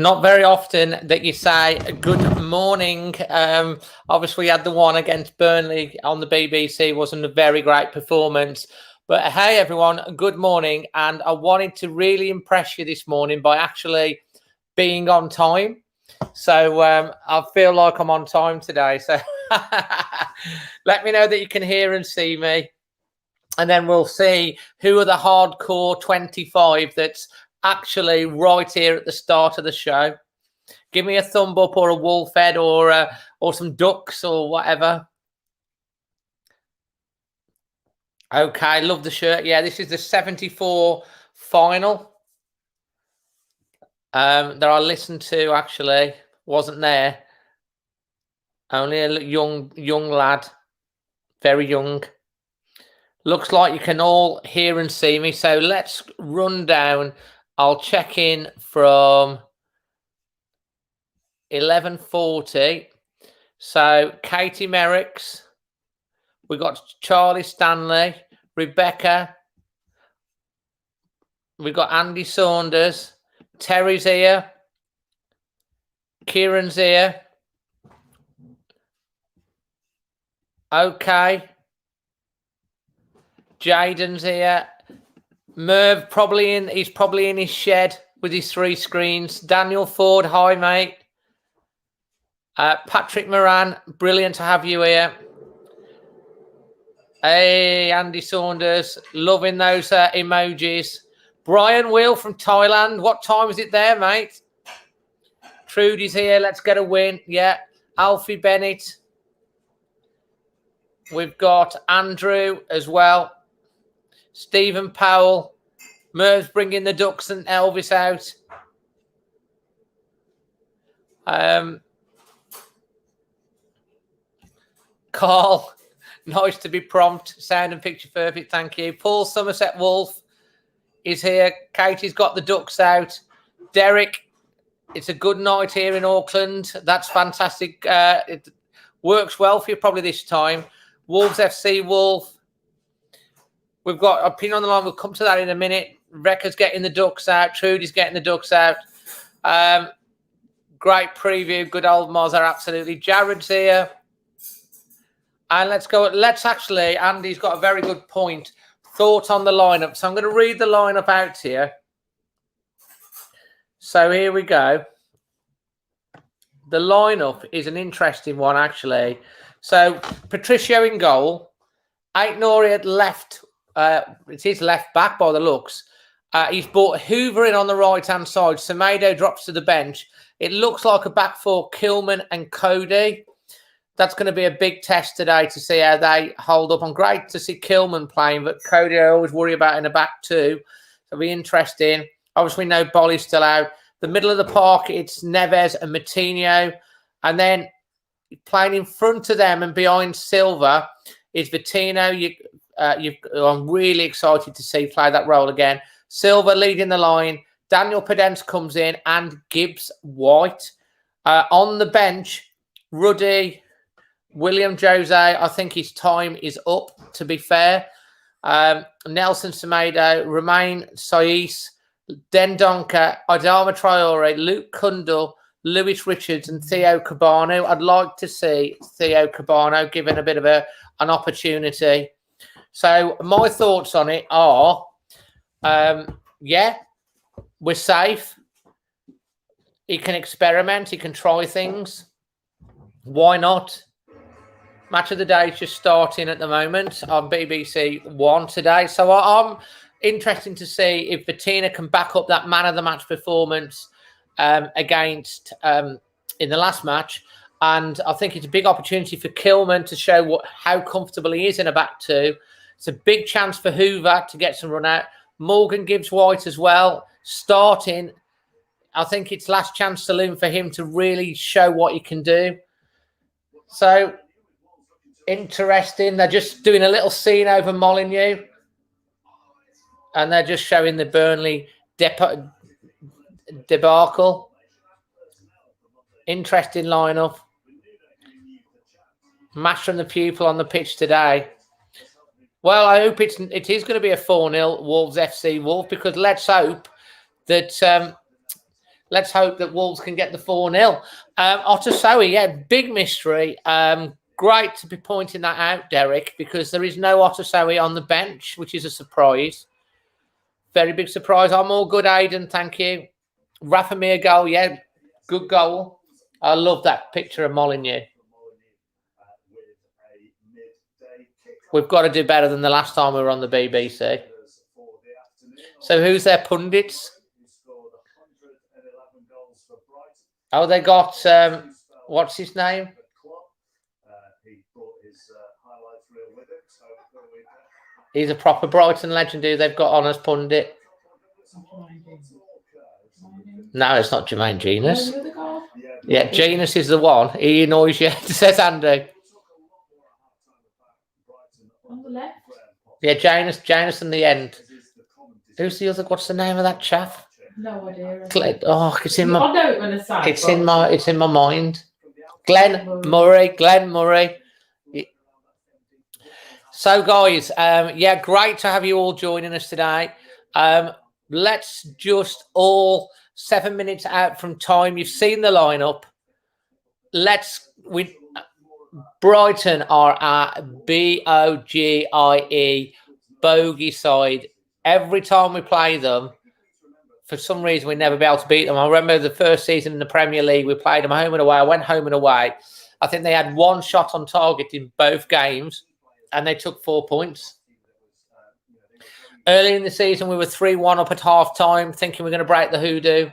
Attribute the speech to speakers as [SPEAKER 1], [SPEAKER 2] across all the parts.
[SPEAKER 1] not very often that you say good morning. Obviously, we had the one against Burnley on the BBC. Wasn't a very great performance. But hey, everyone, good morning. And I wanted to really impress you this morning by actually being on time. So I feel like I'm on time today. So let me know that you can hear and see me. And then we'll see who are the hardcore 25 that's actually right here at the start of the show. Give me a thumb up or a wolf head or some ducks or whatever. Okay, love the shirt. Yeah, this is the 74 final that I listened to, actually. Wasn't there. Only a young lad. Very young. Looks like you can all hear and see me. So let's run down. I'll check in from 11:40. So Katie Merricks. We got Charlie Stanley, Rebecca. We got Andy Saunders. Terry's here. Kieran's here. Okay. Jaden's here. Merv he's probably in his shed with his 3 screens. Daniel Ford, hi mate. Patrick Moran, brilliant to have you here. Hey, Andy Saunders, loving those emojis. Brian Will from Thailand, what time is it there, mate? Trudy's here, let's get a win. Yeah, Alfie Bennett. We've got Andrew as well. Stephen Powell. Merv's bringing the Ducks and Elvis out. Carl, nice to be prompt. Sound and picture perfect, thank you. Paul Somerset Wolf is here. Katie's got the Ducks out. Derek, it's a good night here in Auckland. That's fantastic. It works well for you probably this time. Wolves FC Wolf. We've got a pin on the line. We'll come to that in a minute. Rekka's getting the Ducks out. Trudy's getting the Ducks out. Great preview. Good old Mozart, absolutely. Jared's here. And let's go. Andy's got a very good point. Thought on the lineup. So I'm going to read the lineup out here. So here we go. The lineup is an interesting one, actually. So Patricio in goal. Aitnori at left. It is left back by the looks. He's brought Hoover in on the right-hand side. Semedo drops to the bench. It looks like a back four, Kilman and Cody. That's going to be a big test today to see how they hold up. I'm great to see Kilman playing, but Cody I always worry about in the back too. So it'll be interesting. Obviously, no Boyle still out. The middle of the park, it's Neves and Matinho. And then playing in front of them and behind Silva is Vittino. I'm really excited to see play that role again. Silva leading the line. Daniel Podence comes in and Gibbs-White. On the bench, Ruddy, William Jose. I think his time is up, to be fair. Nelson Semedo, Romain Saiz, Dendonka, Adama Traore, Luke Kundle, Lewis Richards and Theo Cabano. I'd like to see Theo Cabano given a bit of an opportunity. So my thoughts on it are, yeah, we're safe. He can experiment. He can try things. Why not? Match of the day is just starting at the moment on BBC One today. So I'm interested to see if Bettina can back up that man of the match performance against in the last match. And I think it's a big opportunity for Kilman to show how comfortable he is in a back two. It's a big chance for Hoover to get some run out. Morgan Gibbs-White as well, starting. I think it's last chance saloon for him to really show what he can do. So, interesting. They're just doing a little scene over Molineux. And they're just showing the Burnley debacle. Interesting lineup. Match from the pupil on the pitch today. Well, I hope it is going to be a 4-0 Wolves FC Wolf, because let's hope that let's hope that Wolves can get the 4-0. Otasowie, yeah, big mystery. Great to be pointing that out, Derek, because there is no Otasowie on the bench, which is a surprise. Very big surprise. I'm all good, Aidan. Thank you. Rafamir goal, yeah, good goal. I love that picture of Molineux. We've got to do better than the last time we were on the BBC. So who's their pundits? Oh, they got, what's his name? He's a proper Brighton legend who they've got on as pundit. No, it's not Jermaine Genus. Yeah, Genus is the one. He annoys you, says Andy.
[SPEAKER 2] On the left?
[SPEAKER 1] Yeah, Janus in the end. Who's the other? What's the name of that chap?
[SPEAKER 2] No idea.
[SPEAKER 1] Oh, it's in my.
[SPEAKER 2] I know what you're gonna say.
[SPEAKER 1] It's in my mind. Glenn Murray. So, guys, yeah, great to have you all joining us today. Let's just all 7 minutes out from time. You've seen the lineup. Brighton are at BOGIE, bogey side. Every time we play them, for some reason, we never be able to beat them. I remember the first season in the Premier League, we played them home and away. I went home and away. I think they had one shot on target in both games, and they took 4 points. Early in the season, we were 3-1 up at half-time, thinking we're going to break the hoodoo.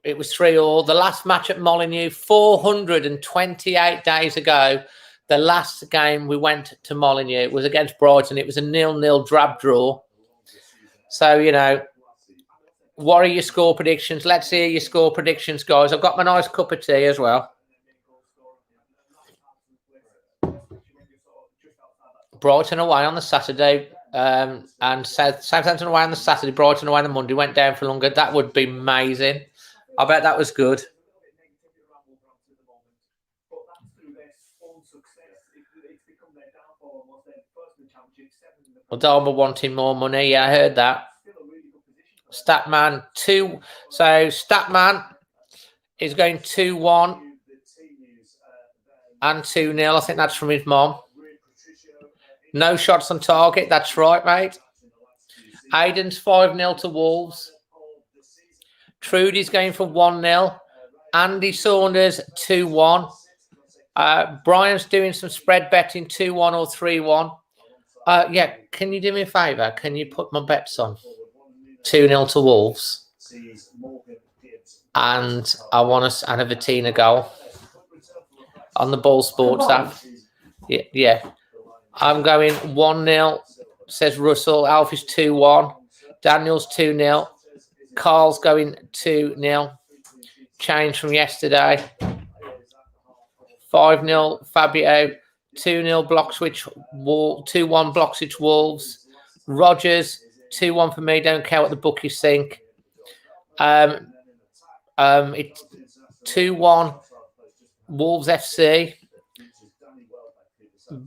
[SPEAKER 1] It was 3-3. The last match at Molineux, 428 days ago, the last game we went to Molineux was against Brighton. It was a 0-0 drab draw. So, you know, what are your score predictions? Let's hear your score predictions, guys. I've got my nice cup of tea as well. Brighton away on the Saturday, and Southampton away on the Saturday, Brighton away on the Monday, went down for longer. That would be amazing. I bet that was good. Well, Derby wanting more money. Yeah, I heard that. Statman 2. So Statman is going 2-1 and 2-0. I think that's from his mom. No shots on target. That's right, mate. Aidan's 5-0 to Wolves. Trudy's going for 1-0. Andy Saunders 2-1. Brian's doing some spread betting 2-1 or 3-1. Yeah, can you do me a favour? Can you put my bets on? 2-0 to Wolves. And I want us and a Vatina goal on the Ball Sports app. Yeah. I'm going 1-0, says Russell. Alfie's 2-1. Daniel's 2-0. Carl's going 2-0. Change from yesterday. 5-0 Fabio. 2-0 Bloxwich. 2-1 Bloxwich Wolves. Rogers 2-1 for me. Don't care what the bookies think. It's 2-1 Wolves FC.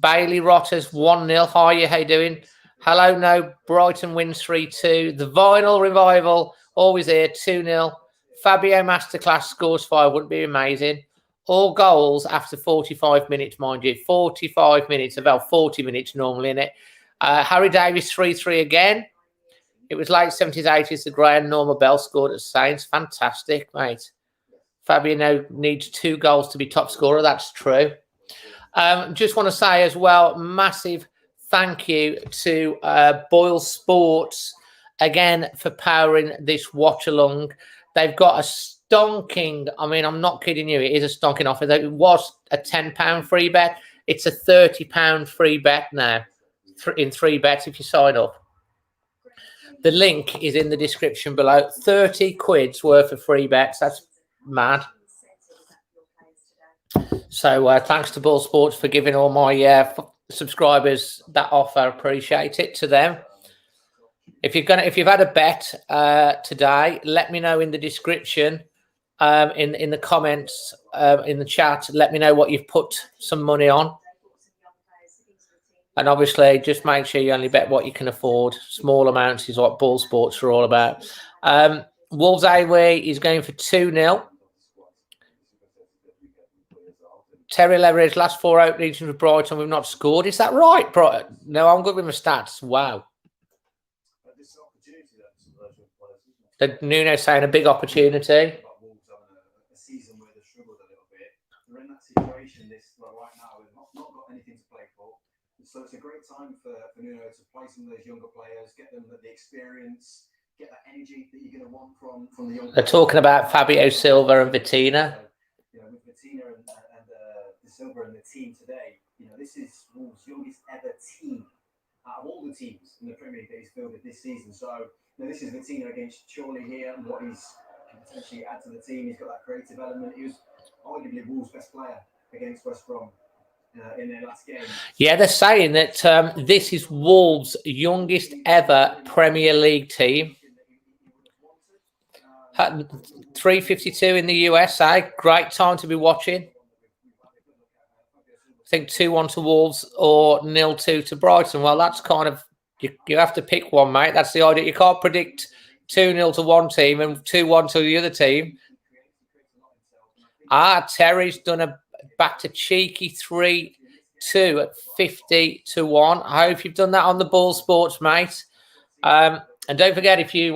[SPEAKER 1] Bailey Rotters 1-0. Hi, how you doing? Hello, no. Brighton wins 3-2. The Vinyl Revival always here 2-0. Fabio Masterclass scores 5. Wouldn't be amazing. All goals after 45 minutes, mind you. 45 minutes, about 40 minutes normally in it. Harry Davies 3-3 again. It was late 70s, 80s. The Graham Norma Bell scored at Saints. Fantastic, mate. Fabio now needs 2 goals to be top scorer. That's true. Just want to say as well, massive thank you to Boyle Sports again for powering this watch along. They've got a stonking, I mean, I'm not kidding you, it is a stonking offer. It was a £10 free bet. It's a £30 free bet now in 3 bets if you sign up. The link is in the description below. 30 quid's worth of free bets. That's mad. So thanks to Ball Sports for giving all my subscribers that offer. Appreciate it to them. If you've had a bet today, let me know in the description, in the comments, in the chat. Let me know what you've put some money on. And obviously, just make sure you only bet what you can afford. Small amounts is what Ball Sports are all about. Wolves away is going for 2-0. Terry Leveridge, last 4 openings for Brighton, we've not scored. Is that right, Brighton? No, I'm good with my stats. Wow. The Nuno saying a big opportunity.
[SPEAKER 3] Season where they've struggled a little bit. They're in that situation right now. They've not got anything to play for. So it's a great time for Nuno to play some of those younger players, get them the experience, get that energy that you're going to want from the young players.
[SPEAKER 1] They're talking about Fabio Silva and Vitina.
[SPEAKER 3] With Vitina and the Silva and the team today, this is Wolves' youngest ever team out of all the teams in the Premier League that he's fielded this season. So this is Vitina against Chorley here, and what he's can potentially add to the team. He's got that creative element. He was arguably Wolves' best player against West Brom in their last game. Yeah,
[SPEAKER 1] they're saying that this is Wolves' youngest ever Premier League team. 352 in the USA. Great time to be watching. I think 2-1 to Wolves or 0-2 to Brighton. Well, that's kind of, you have to pick one, mate. That's the idea. You can't predict 2-0 to one team and 2-1 to the other team. Terry's done a back to cheeky 3-2 at 50-1. I hope you've done that on the Ball Sports, mate. And don't forget, if you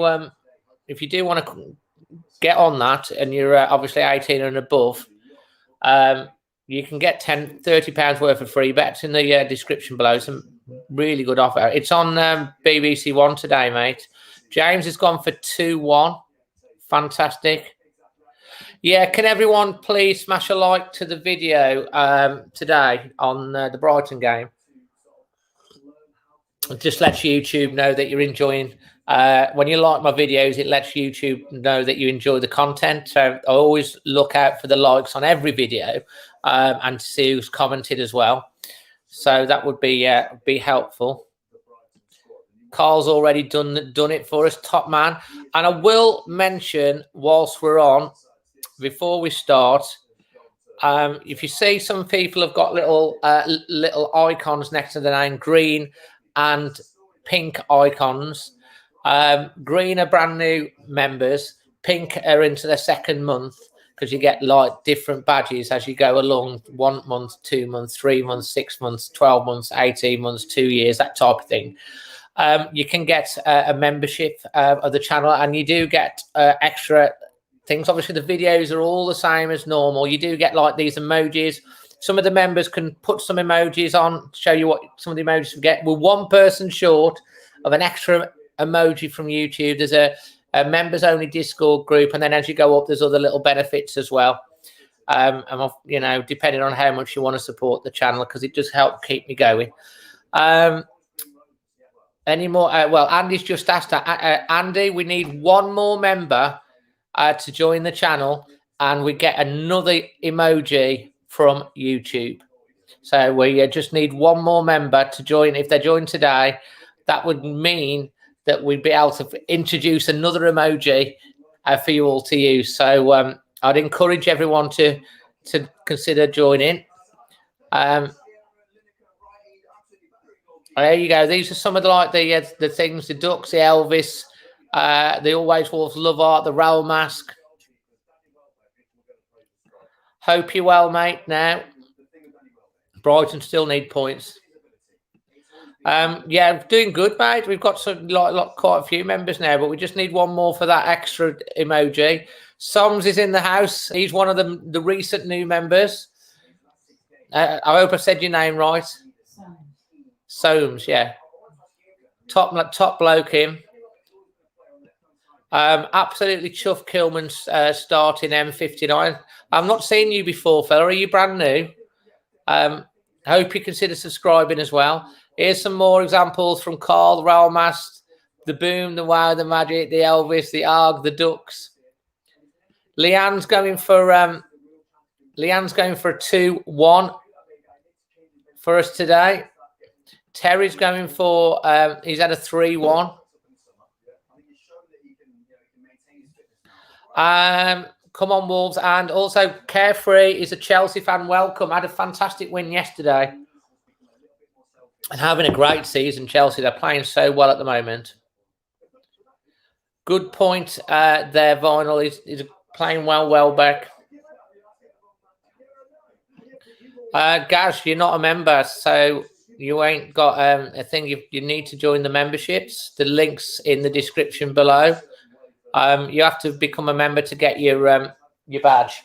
[SPEAKER 1] do want to get on that and you're obviously 18 and above, you can get £30 worth of free bets in the description below. Some really good offer. It's on BBC One today, mate. James has gone for 2-1. Fantastic. Yeah, can everyone please smash a like to the video today on the Brighton game? It just lets YouTube know that you're enjoying. When you like my videos, it lets YouTube know that you enjoy the content. So I always look out for the likes on every video and see who's commented as well. So that would be helpful. Carl's already done it for us, top man. And I will mention, whilst we're on, before we start, if you see some people have got little icons next to the name, green and pink icons. Green are brand new members. Pink are into their second month because you get like different badges as you go along. 1 month, 2 months, 3 months, 6 months, 12 months, 18 months, 2 years, that type of thing. You can get a membership of the channel, and you do get extra things. Obviously, the videos are all the same as normal. You do get like these emojis. Some of the members can put some emojis on, show you what some of the emojis you get. We're one person short of an extra emoji from YouTube. There's a members-only Discord group, and then as you go up, there's other little benefits as well. And depending on how much you want to support the channel, because it does help keep me going. Any more? Well, Andy's just asked Andy, we need one more member to join the channel, and we get another emoji from YouTube. So we just need one more member to join. If they join today, that would mean that we'd be able to introduce another emoji for you all to use. So I'd encourage everyone to consider joining. There you go. These are some of the things: the ducks, the Elvis, the Always Wolves love art, the Raoul mask. Hope you're well, mate. Now, Brighton still need points. Yeah, doing good, mate. We've got quite a few members now, but we just need one more for that extra emoji. Soms is in the house. He's one of the recent new members. I hope I said your name right. Soames, yeah. Top bloke him. Absolutely chuffed Kilman's starting M59. I've not seen you before, fella. Are you brand new? I hope you consider subscribing as well. Here's some more examples from Carl, the Raoul Mast, the Boom, the Wow, the Magic, the Elvis, the Arg, the Ducks. Leanne's going for a 2-1 for us today. Terry's going for he's had a 3-1. Come on, Wolves. And also Carefree is a Chelsea fan. Welcome. Had a fantastic win yesterday. And having a great season, Chelsea. They're playing so well at the moment. Good point there, Vinyl. Is playing well, Welbeck. Gaz, you're not a member, so you ain't got a thing. You need to join the memberships. The link's in the description below. You have to become a member to get your badge.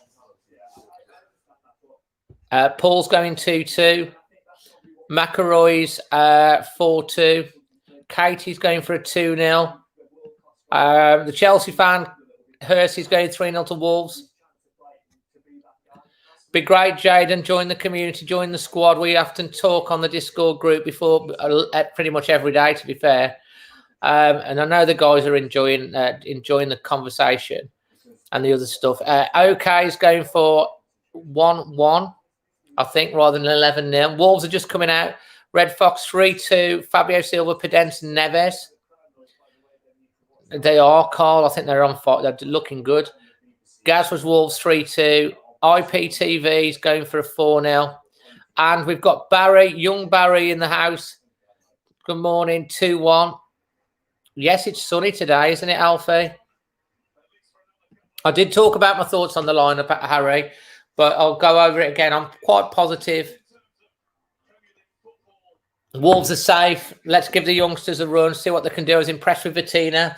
[SPEAKER 1] Paul's going 2-2. McElroy's 4-2. Katie's going for a 2-0. The Chelsea fan, Hersey's going 3-0 to Wolves. Be great, Jaden. Join the community, join the squad. We often talk on the Discord group before pretty much every day, to be fair. And I know the guys are enjoying the conversation and the other stuff. OK is going for 1-1, I think, rather than 11-0. Wolves are just coming out. Red Fox 3-2. Fabio Silva, Pedence, and Neves. They are, Carl. I think they're on fire. They're looking good. Gaz was Wolves 3-2. IPTV is going for a 4-0. And we've got young Barry in the house. Good morning, 2-1. Yes, it's sunny today, isn't it, Alfie? I did talk about my thoughts on the lineup at Harry, but I'll go over it again. I'm quite positive. Wolves are safe. Let's give the youngsters a run, see what they can do. I was impressed with Bettina.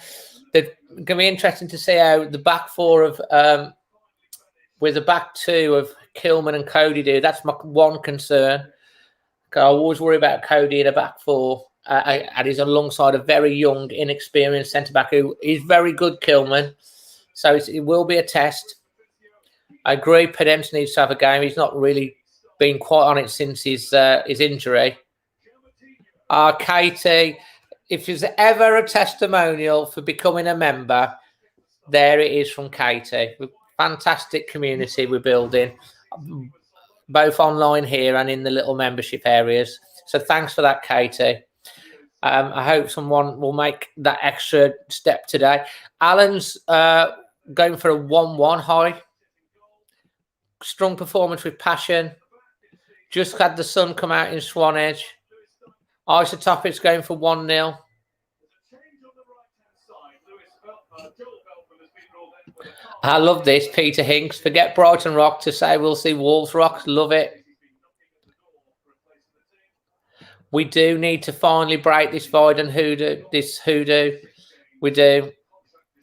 [SPEAKER 1] They're going to be interesting to see how the back four of... with the back two of Kilman and Cody do. That's my one concern. I always worry about Cody in a back four. And he's alongside a very young, inexperienced centre-back who is very good, Kilman. So it will be a test. I agree Pedence needs to have a game. He's not really been quite on it since his injury. Katie, if there's ever a testimonial for becoming a member, there it is from Katie. Fantastic community we're building, both online here and in the little membership areas. So thanks for that, Katie. I hope someone will make that extra step today. Alan's going for a 1-1 high. Strong performance with passion. Just had the sun come out in Swanage. Isotopic's going for 1-0. I love this, Peter Hinks. Forget Brighton Rock to say we'll see Wolves Rock. Love it. We do need to finally break this void and hoodoo. We do.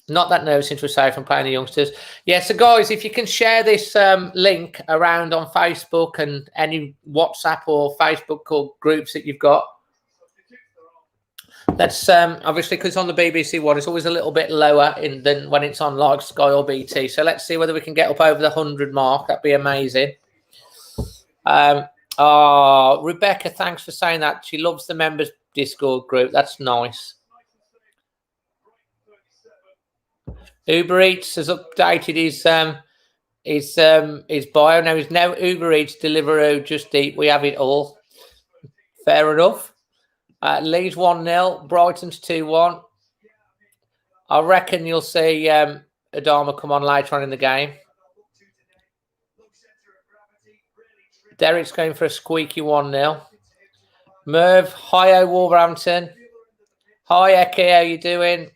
[SPEAKER 1] Not that nervous since we're safe from playing the youngsters. Yeah, so guys, if you can share this link around on Facebook and any WhatsApp or Facebook or groups that you've got. That's obviously because on the BBC one, it's always a little bit lower than when it's on like Sky or BT. So let's see whether we can get up over the 100 mark. That'd be amazing. Rebecca, thanks for saying that. She loves the members Discord group. That's nice. Uber Eats has updated his bio. Now he's now Uber Eats, Deliveroo, Just Eat. We have it all. Fair enough. Leeds 1-0. Brighton's 2-1. I reckon you'll see Adama come on later on in the game. Derek's going for a squeaky 1-0. Merv, hi, Wolverhampton. Hi, Eki, how you doing?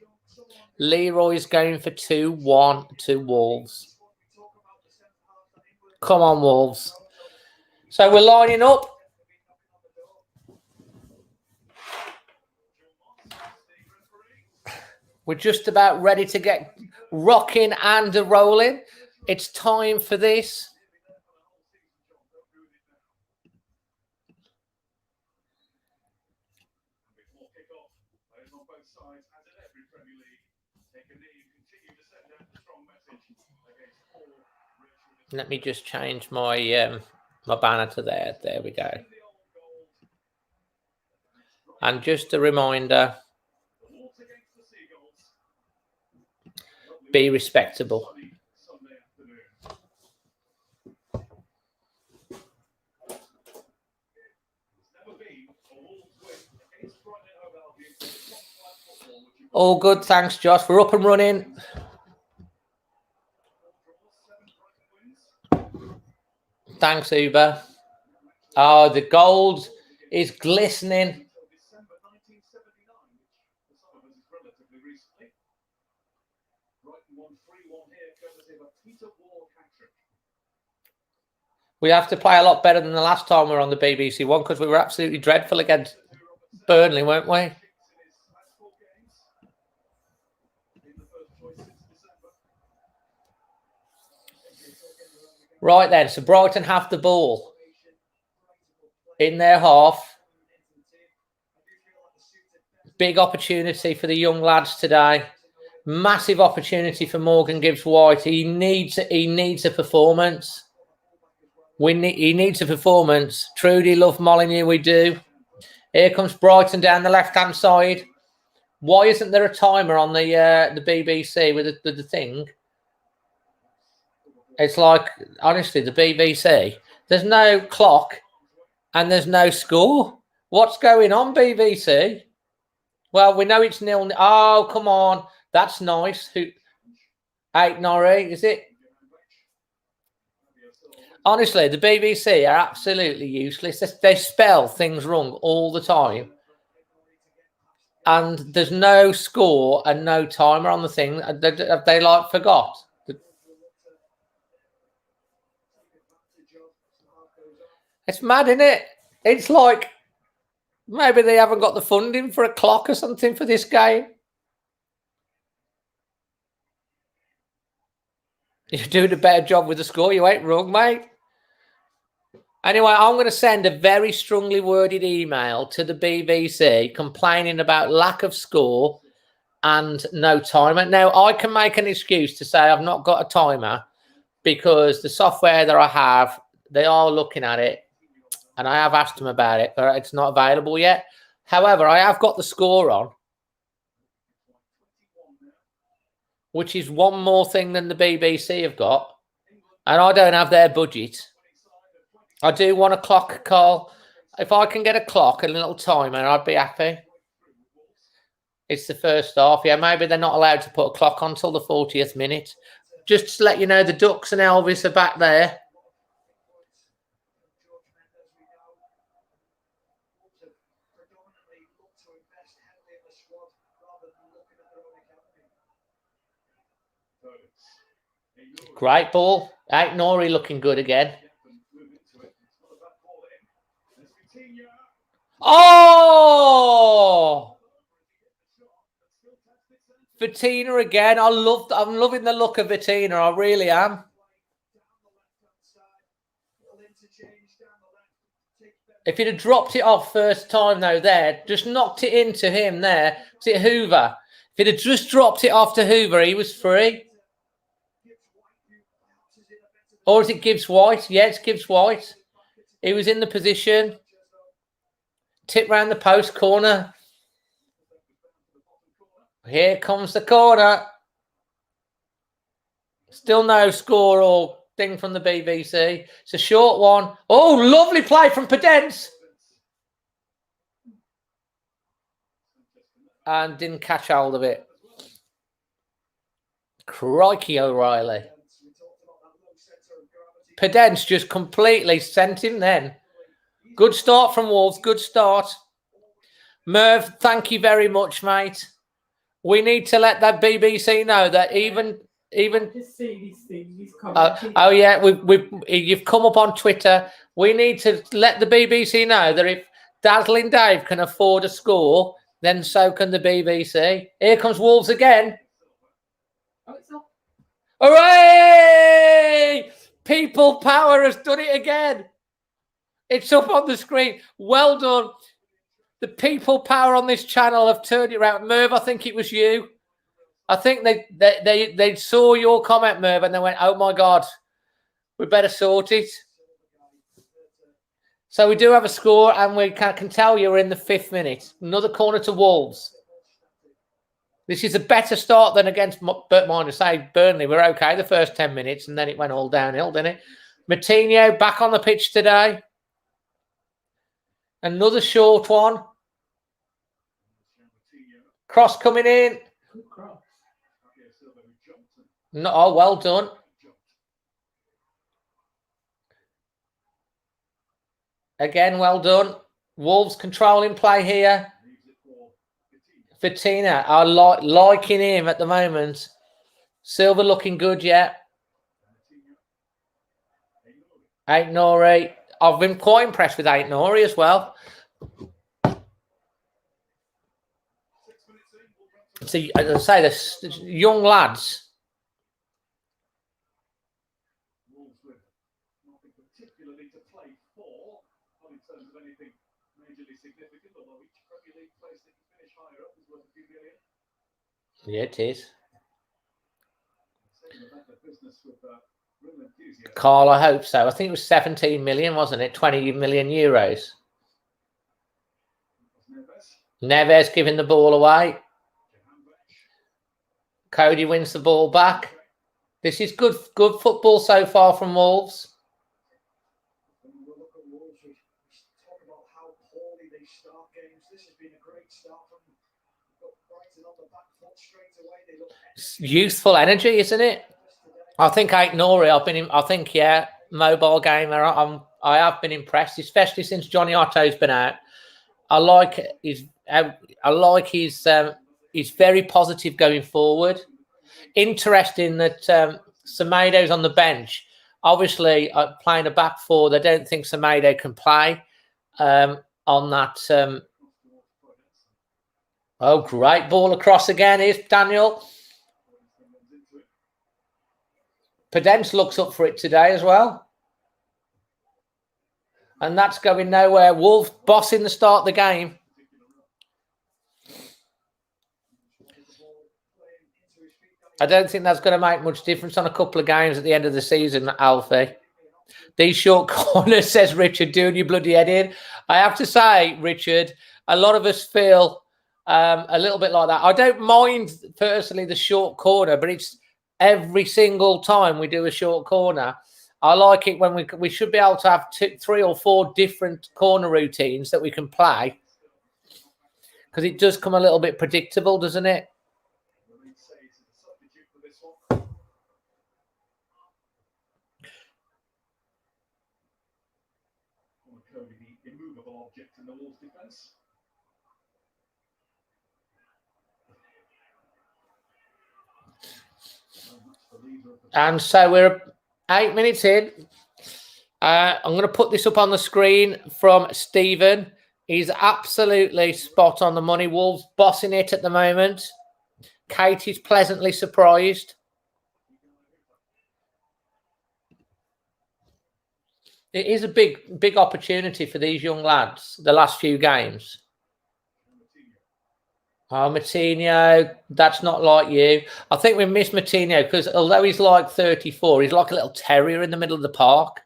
[SPEAKER 1] Leroy's going for 2-1 to Wolves. Come on, Wolves. So we're lining up. We're just about ready to get rocking and rolling. It's time for this. Let me just change my my banner to there. There we go. And just a reminder, be respectable. All good, thanks, Josh. We're up and running. Thanks, Uber. Oh, the gold is glistening. We have to play a lot better than the last time we were on the BBC One because we were absolutely dreadful against Burnley, weren't we? Right then, so Brighton have the ball in their half. Big opportunity for the young lads today. Massive opportunity for Morgan Gibbs-White. He needs a performance. He needs a performance. Trudy, love Molineux, we do. Here comes Brighton down the left-hand side. Why isn't there a timer on the BBC with the thing? It's like, honestly, the BBC, there's no clock and there's no score. What's going on, BBC? Well, we know it's 0-0. Oh, come on. That's nice. 8-0, is it? Honestly, the BBC are absolutely useless. They spell things wrong all the time. And there's no score and no timer on the thing. They like forgot. It's mad, isn't it? It's like maybe they haven't got the funding for a clock or something for this game. You're doing a better job with the score. You ain't wrong, mate. Anyway, I'm going to send a very strongly worded email to the BBC complaining about lack of score and no timer. Now, I can make an excuse to say I've not got a timer because the software that I have, they are looking at it. And I have asked them about it, but it's not available yet. However, I have got the score on, which is one more thing than the BBC have got. And I don't have their budget. I do want a clock, Carl. If I can get a clock and a little timer, I'd be happy. It's the first half. Yeah, maybe they're not allowed to put a clock on until the 40th minute. Just to let you know, the Ducks and Elvis are back there. Great ball. Nori looking good again. Oh! Vitina again. I'm loving the look of Vitina. I really am. If he'd have dropped it off first time though there, just knocked it into him there. Was it Hoover? If he'd have just dropped it off to Hoover, he was free. Or is it Gibbs-White? Yeah, it's Gibbs-White. He was in the position. Tip round the post corner. Here comes the corner. Still no score or thing from the BBC. It's a short one. Oh, lovely play from Pedence. And didn't catch hold of it. Crikey, O'Reilly. Pedence just completely sent him then. Good start from Wolves. Good start. Merv, thank you very much, mate. We need to let that BBC know that even
[SPEAKER 2] Just see these things.
[SPEAKER 1] oh yeah, you've come up on Twitter. We need to let the BBC know that if Dazzling Dave can afford a score, then so can the BBC. Here comes Wolves again.
[SPEAKER 2] Oh, it's not.
[SPEAKER 1] Hooray! People Power has done it again. It's up on the screen. Well done. The People Power on this channel have turned it around. Merv, I think it was you. I think they saw your comment, Merv, and they went, oh, my God, we better sort it. So we do have a score, and we can tell you're in the 5th minute. Another corner to Wolves. This is a better start than against, but mind to say, Burnley. We're okay the first 10 minutes, and then it went all downhill, didn't it? Moutinho back on the pitch today. Another short one. Cross coming in. No, oh, well done. Again, well done. Wolves controlling play here. Vitina, I liking him at the moment. Silva looking good, yeah. Ait Nouri. I've been quite impressed with Ait Nouri as well. So, as I say, the young lads.
[SPEAKER 4] Particularly to play for, not in terms of anything majorly significant, although each Premier League place that you finish higher up is worth a few million.
[SPEAKER 1] Yeah, it is.
[SPEAKER 4] Saying about the business with real enthusiasm.
[SPEAKER 1] Carl, I hope so. I think it was 17 million, wasn't it? 20 million euros. Neves giving the ball away. Cody wins the ball back. This is good football so far from Wolves.
[SPEAKER 4] When we look at Wolves, we talk about how poorly they start games. This has been a great start from Brighton on the back foot straight away. They look
[SPEAKER 1] Youthful energy, isn't it? I think Ait Nouri, yeah, mobile gamer. I have been impressed, especially since Johnny Otto's been out. I like his he's very positive going forward. Interesting that Semedo's on the bench. Obviously, playing a back four, they don't think Semedo can play on that. Oh, great ball across again. Here's Daniel. Pedence looks up for it today as well. And that's going nowhere. Wolves bossing the start of the game. I don't think that's going to make much difference on a couple of games at the end of the season, Alfie. These short corners, says Richard, doing your bloody head in. I have to say, Richard, a lot of us feel a little bit like that. I don't mind, personally, the short corner, but it's every single time we do a short corner. I like it when we should be able to have 2, 3 or 4 different corner routines that we can play, because it does come a little bit predictable, doesn't it?
[SPEAKER 4] the immovable object in the Wolves' defence.
[SPEAKER 1] And so we're 8 minutes in. I'm going to put this up on the screen from Stephen. He's absolutely spot on the money. Wolves bossing it at the moment. Katie's pleasantly surprised. It is a big opportunity for these young lads, the last few games. Oh, Moutinho, that's not like you. I think we miss Moutinho because although he's like 34, he's like a little terrier in the middle of the park.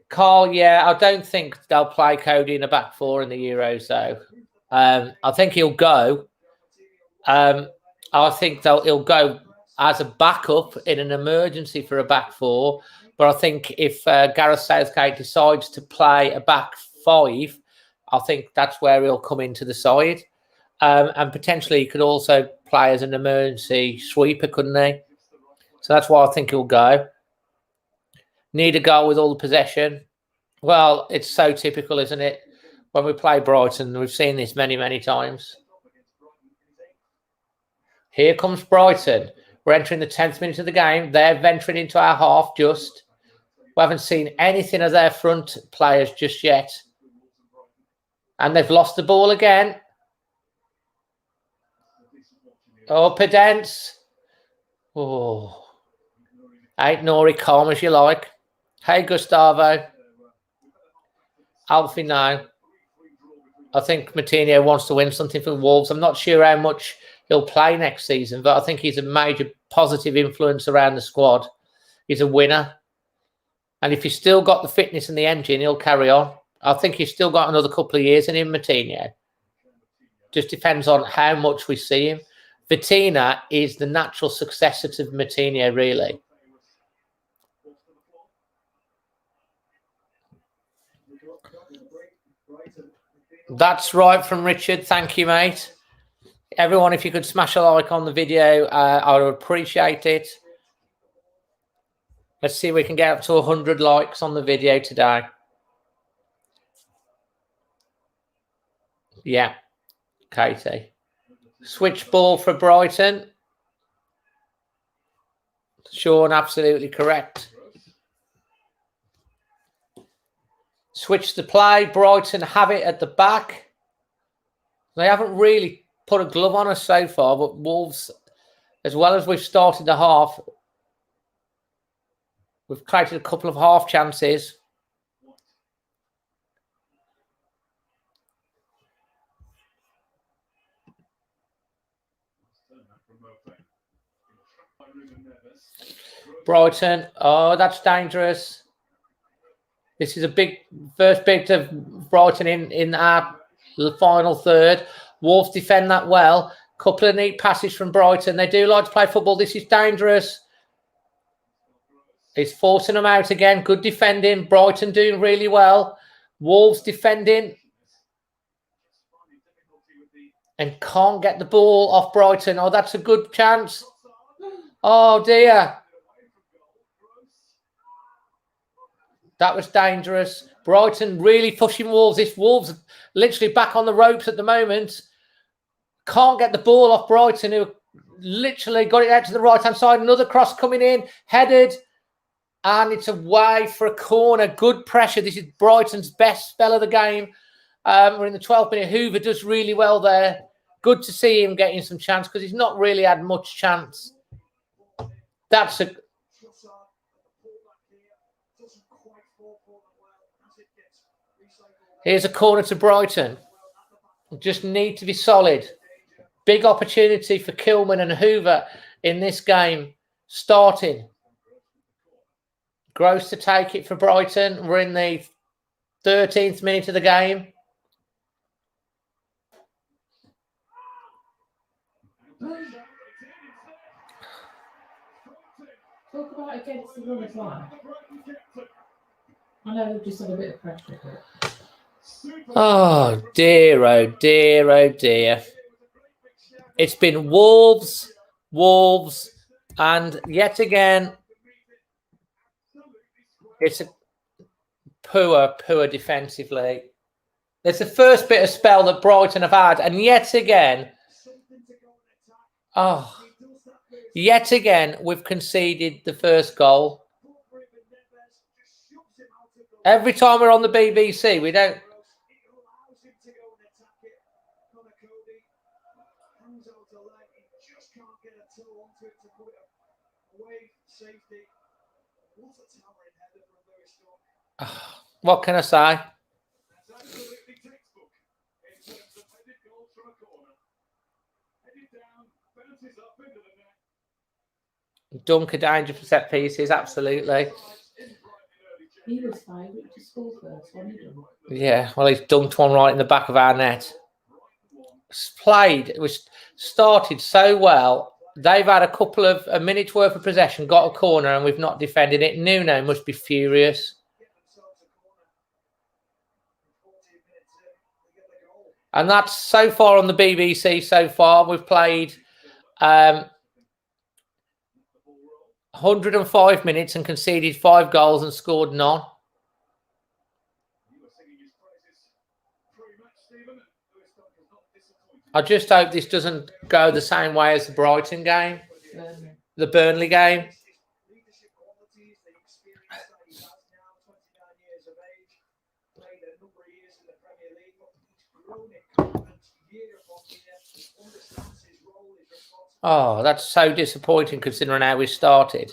[SPEAKER 1] Carl, yeah, I don't think they'll play Cody in a back four in the Euros, though. I think he'll go. I think he'll go as a backup in an emergency for a back four. But I think if Gareth Southgate decides to play a back five, I think that's where he'll come into the side. And potentially he could also play as an emergency sweeper, couldn't he? So that's why I think he'll go. Need a goal with all the possession. Well, it's so typical, isn't it? When we play Brighton, we've seen this many, many times. Here comes Brighton. We're entering the 10th minute of the game. They're venturing into our half just. We haven't seen anything of their front players just yet. And they've lost the ball again. Oh, Pedence. Oh. Ait Nouri, calm as you like. Hey, Gustavo. Alfie now. I think Moutinho wants to win something for the Wolves. I'm not sure how much he'll play next season, but I think he's a major positive influence around the squad. He's a winner. And if he's still got the fitness and the engine, he'll carry on. I think he's still got another couple of years in him, Moutinho. Just depends on how much we see him. Vitina is the natural successor to Moutinho, really. That's right from Richard. Thank you, mate. Everyone, if you could smash a like on the video, I would appreciate it. Let's see if we can get up to 100 likes on the video today. Yeah, Katie. Switch ball for Brighton. Sean, absolutely correct. Switch the play. Brighton have it at the back. They haven't really put a glove on us so far, but Wolves, as well as we've started the half, we've created a couple of half chances. Brighton, oh, that's dangerous. This is a big first big to Brighton in our final third. Wolves defend that well. Couple of neat passes from Brighton. They do like to play football. This is dangerous. He's forcing them out again. Good defending. Brighton doing really well. Wolves defending. And can't get the ball off Brighton. Oh, that's a good chance. Oh, dear. That was dangerous. Brighton really pushing Wolves. This Wolves literally back on the ropes at the moment. Can't get the ball off Brighton, who literally got it out to the right-hand side. Another cross coming in, headed, and it's away for a corner. Good pressure. This is Brighton's best spell of the game. We're in the 12th minute. Hoover does really well there. Good to see him getting some chance because he's not really had much chance. That's a... Here's a corner to Brighton. Just need to be solid. Big opportunity for Kilman and Hoover in this game. Starting. Gross to take it for Brighton. We're in the 13th minute of the game.
[SPEAKER 2] Talk about against the run as well. I know they've just had a bit of pressure. But...
[SPEAKER 1] Oh, dear, oh, dear, oh, dear. It's been Wolves, and yet again, it's a poor defensively. It's the first bit of spell that Brighton have had, and yet again, yet again, we've conceded the first goal. Every time we're on the BBC, we don't... What can I say? Dunk a danger for set pieces, absolutely.
[SPEAKER 2] He was favourite to score first, wasn't he?
[SPEAKER 1] Yeah, well, he's dunked one right in the back of our net. It was started so well. They've had a minute's worth of possession, got a corner, and we've not defended it. Nuno must be furious. And that's so far on the BBC so far. We've played 105 minutes and conceded 5 goals and scored none. I just hope this doesn't go the same way as the Brighton game, the Burnley game. Oh, that's so disappointing considering how we started.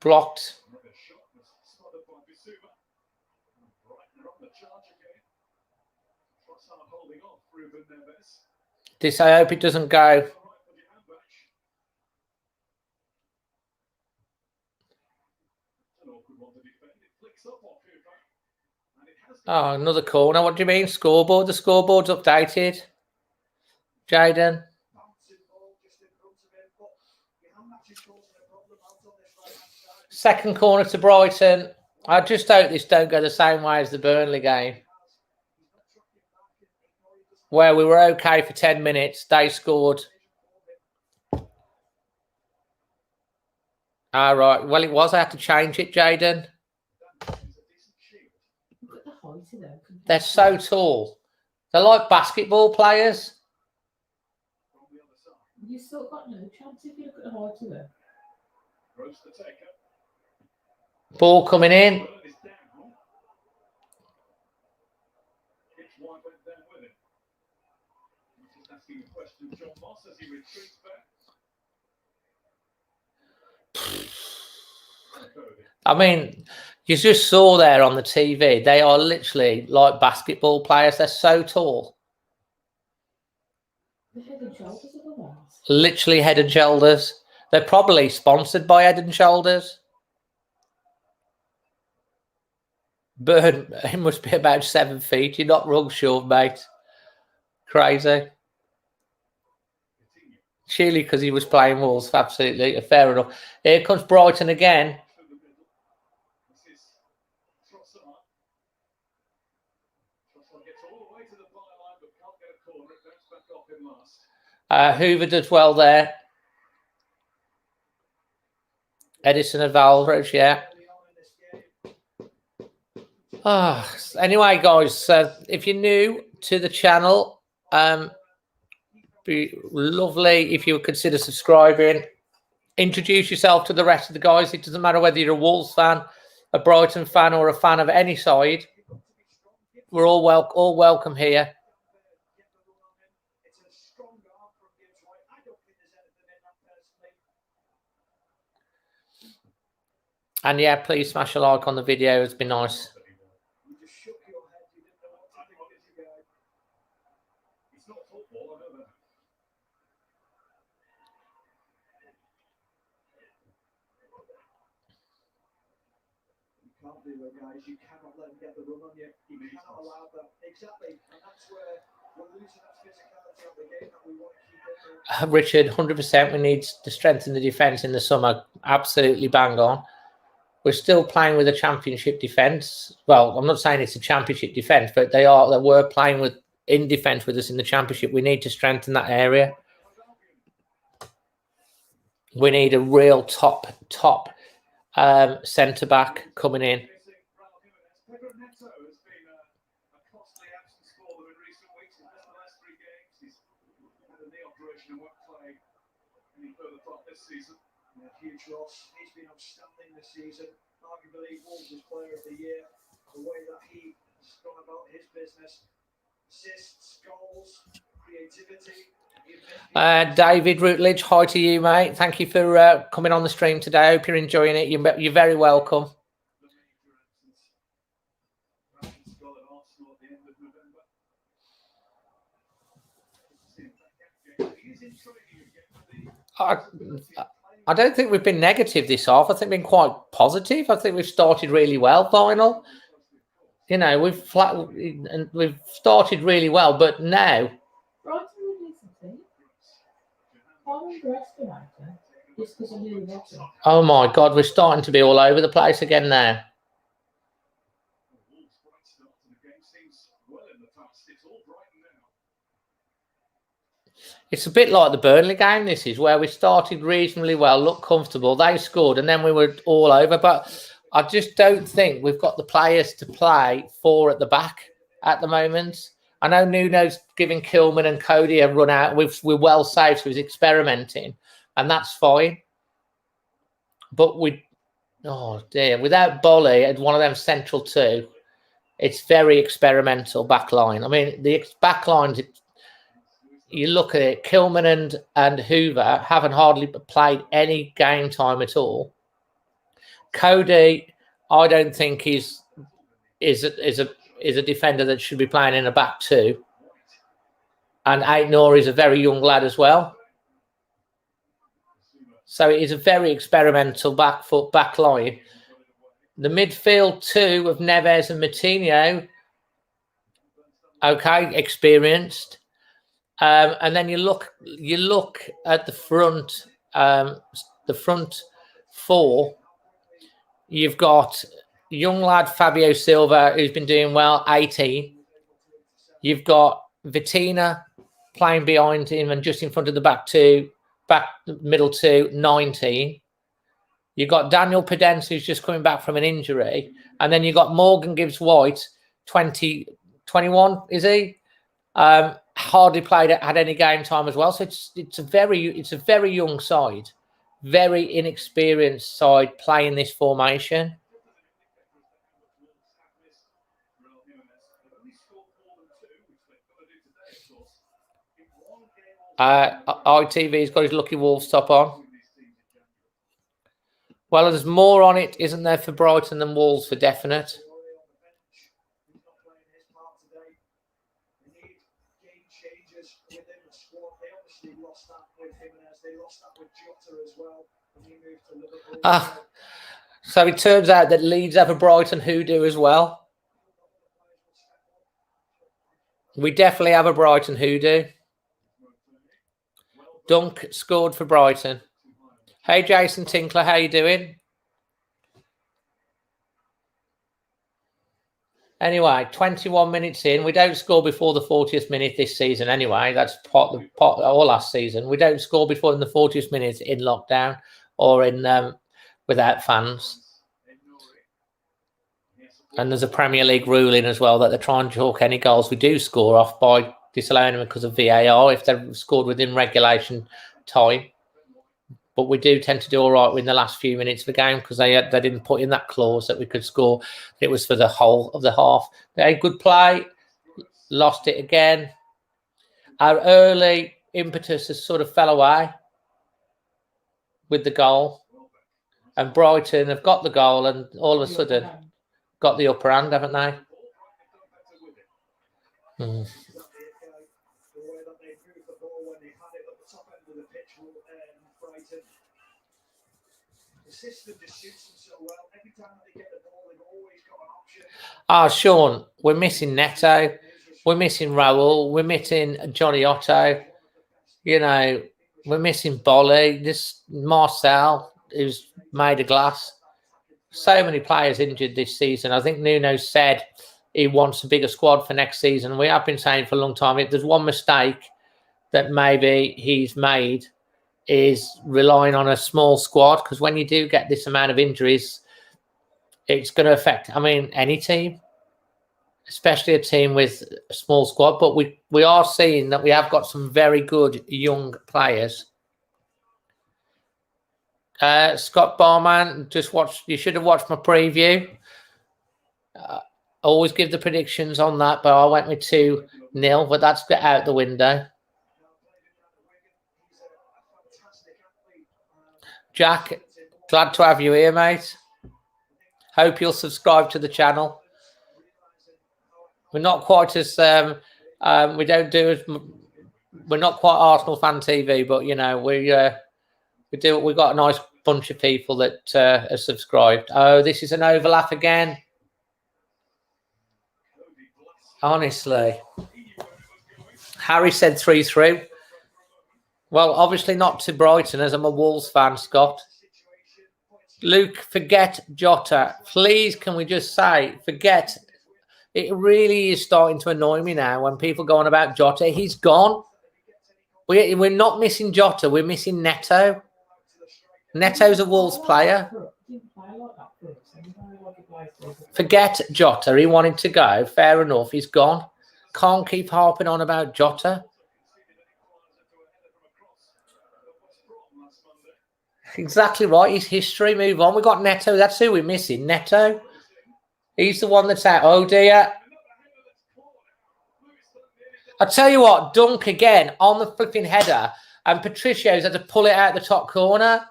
[SPEAKER 1] Blocked. This, I hope it doesn't go. Oh, another corner. What do you mean? Scoreboard? The scoreboard's updated. Jaden. Second corner to Brighton. I just hope this don't go the same way as the Burnley game, where we were okay for 10 minutes. They scored. All right. Well, it was. I had to change it, Jaden. They're so tall. They're like basketball players.
[SPEAKER 4] From the other side.
[SPEAKER 2] You still got no chance if you look at the height of it.
[SPEAKER 4] Roast the taker.
[SPEAKER 1] Ball coming in.
[SPEAKER 4] Burn is down. Gibbs-White went down with him. He's just asking a question of John Moss as he retreats back.
[SPEAKER 1] I mean, you just saw there on the TV, they are literally like basketball players. They're so tall.
[SPEAKER 2] The head and shoulders of the ones.
[SPEAKER 1] Literally head and shoulders. They're probably sponsored by Head and Shoulders. Burn, it must be about 7 feet. You're not rug short, mate. Crazy. Surely because he was playing Wolves. Absolutely. Fair enough. Here comes Brighton again.
[SPEAKER 4] This is Trossard. Trossard gets all the way to the byline but can't get a corner. It bounced back off him last.
[SPEAKER 1] Hoover does well there. Edison and Valverde, yeah. Anyway, guys, if you're new to the channel, be lovely if you would consider subscribing. Introduce yourself to the rest of the guys. It doesn't matter whether you're a Wolves fan, a Brighton fan, or a fan of any side. We're all welcome here.
[SPEAKER 4] It's a strong arm from Gibbs-White. I don't think there's anything in that personally.
[SPEAKER 1] And yeah, please smash a like on the video. It's been nice.
[SPEAKER 4] You just shook your head. You didn't know what to think, did you, guys? It's not football, I know that. You can't do it, guys. You cannot let them get the run on you. You cannot allow that. Exactly. And that's where we're losing that physicality of the game that we want to keep in there.
[SPEAKER 1] Richard, 100%. We need to strengthen the defence in the summer. Absolutely bang on. We're still playing with a championship defence. Well, I'm not saying it's a championship defence, but they were playing in defence with us in the championship. We need to strengthen that area. We need a real top centre back coming in.
[SPEAKER 4] Pedro Neto has been a costly absence for them in recent weeks. In the last 3 games, he's had a knee operation and won't play any further part this season. Yeah, huge loss. He's been outstanding this season. Arguably Wolves' player of the year. The way that he has gone about his business. Assists, goals, creativity.
[SPEAKER 1] David Routledge, hi to you, mate. Thank you for coming on the stream today. I hope you're enjoying it. You're very welcome.
[SPEAKER 4] The major absence. Brighton's got an Arsenal at the end of November. He is intriguing again with the
[SPEAKER 1] I don't think we've been negative this half. I think we've been quite positive. I think we've started really well, Vinyl. You know, we've started really well, but now
[SPEAKER 2] Brighton were decent team. I'm underestimated just because I knew the bottom.
[SPEAKER 1] oh my God, we're starting to be all over the place again now.
[SPEAKER 4] Wolves' bright start to the game seems well in the past. It's all Brighton now.
[SPEAKER 1] It's a bit like the Burnley game. This is where we started reasonably well, looked comfortable. They scored, and then we were all over. But I just don't think we've got the players to play 4 at the back at the moment. I know Nuno's giving Kilman and Cody a run out. We're well safe, so he's experimenting, and that's fine. But oh dear, without Boyle at one of them central 2, it's very experimental back line. I mean, the back lines, you look at it, Kilman and Hoover haven't hardly played any game time at all. Cody, I don't think is a defender that should be playing in a back 2. And Aitnor is a very young lad as well. So it is a very experimental back line. The midfield 2 of Neves and Moutinho, okay, experienced. And then you look at the front 4. You've got young lad Fabio Silva, who's been doing well, 18. You've got Vitina playing behind him and just in front of the middle 2, 19. You've got Daniel Pedence, who's just coming back from an injury. And then you've got Morgan Gibbs-White, 21, is he? Hardly had any game time as well. So it's a very young side, very inexperienced side playing this formation. ITV's got his Lucky Wolves top on. Well, there's more on it, isn't there, for Brighton than Wolves for definite. So it turns out that Leeds have a Brighton hoodoo as well. We definitely have a Brighton hoodoo. Dunk scored for Brighton. Hey, Jason Tinkler, how you doing? Anyway, 21 minutes in. We don't score before the 40th minute this season anyway. That's part of all last season. We don't score before in the 40th minute in lockdown or in without fans. And there's a Premier League ruling as well that they're trying to chalk any goals we do score off by disallowing them because of VAR if they've scored within regulation time. But we do tend to do all right in the last few minutes of the game because they didn't put in that clause that we could score. It was for the whole of the half. They had good play, lost it again. Our early impetus has sort of fell away with the goal. And Brighton have got the goal and all of a sudden got the upper hand, haven't they? Sean, we're missing Neto. We're missing Raul. We're missing Johnny Otto. You know, we're missing Boyle. This Marcel, who's made of glass. So many players injured this season. I think Nuno said he wants a bigger squad for next season. We have been saying for a long time, if there's one mistake that maybe he's made is relying on a small squad, because when you do get this amount of injuries, it's going to affect, any team, especially a team with a small squad. But we are seeing that we have got some very good young players. Scott Barman, you should have watched my preview. Always give the predictions on that, but I went with 2-0, but that's out the window. Jack, glad to have you here, mate. Hope you'll subscribe to the channel. We're not quite as we're not quite Arsenal fan TV, but you know we've got a nice bunch of people that are subscribed. Oh, this is an overlap again. Honestly, Harry said 3-3. Well, obviously not to Brighton, as I'm a Wolves fan, Scott. Luke, forget Jota. Please, can we just say, forget. It really is starting to annoy me now when people go on about Jota. He's gone. We're not missing Jota. We're missing Neto. Neto's a Wolves player. Forget Jota. He wanted to go. Fair enough. He's gone. Can't keep harping on about Jota. Exactly right. His history. Move on. We got Neto. That's who we're missing. Neto. He's the one that's out. Oh dear. I tell you what. Dunk again on the flipping header, and Patricio's had to pull it out the top corner.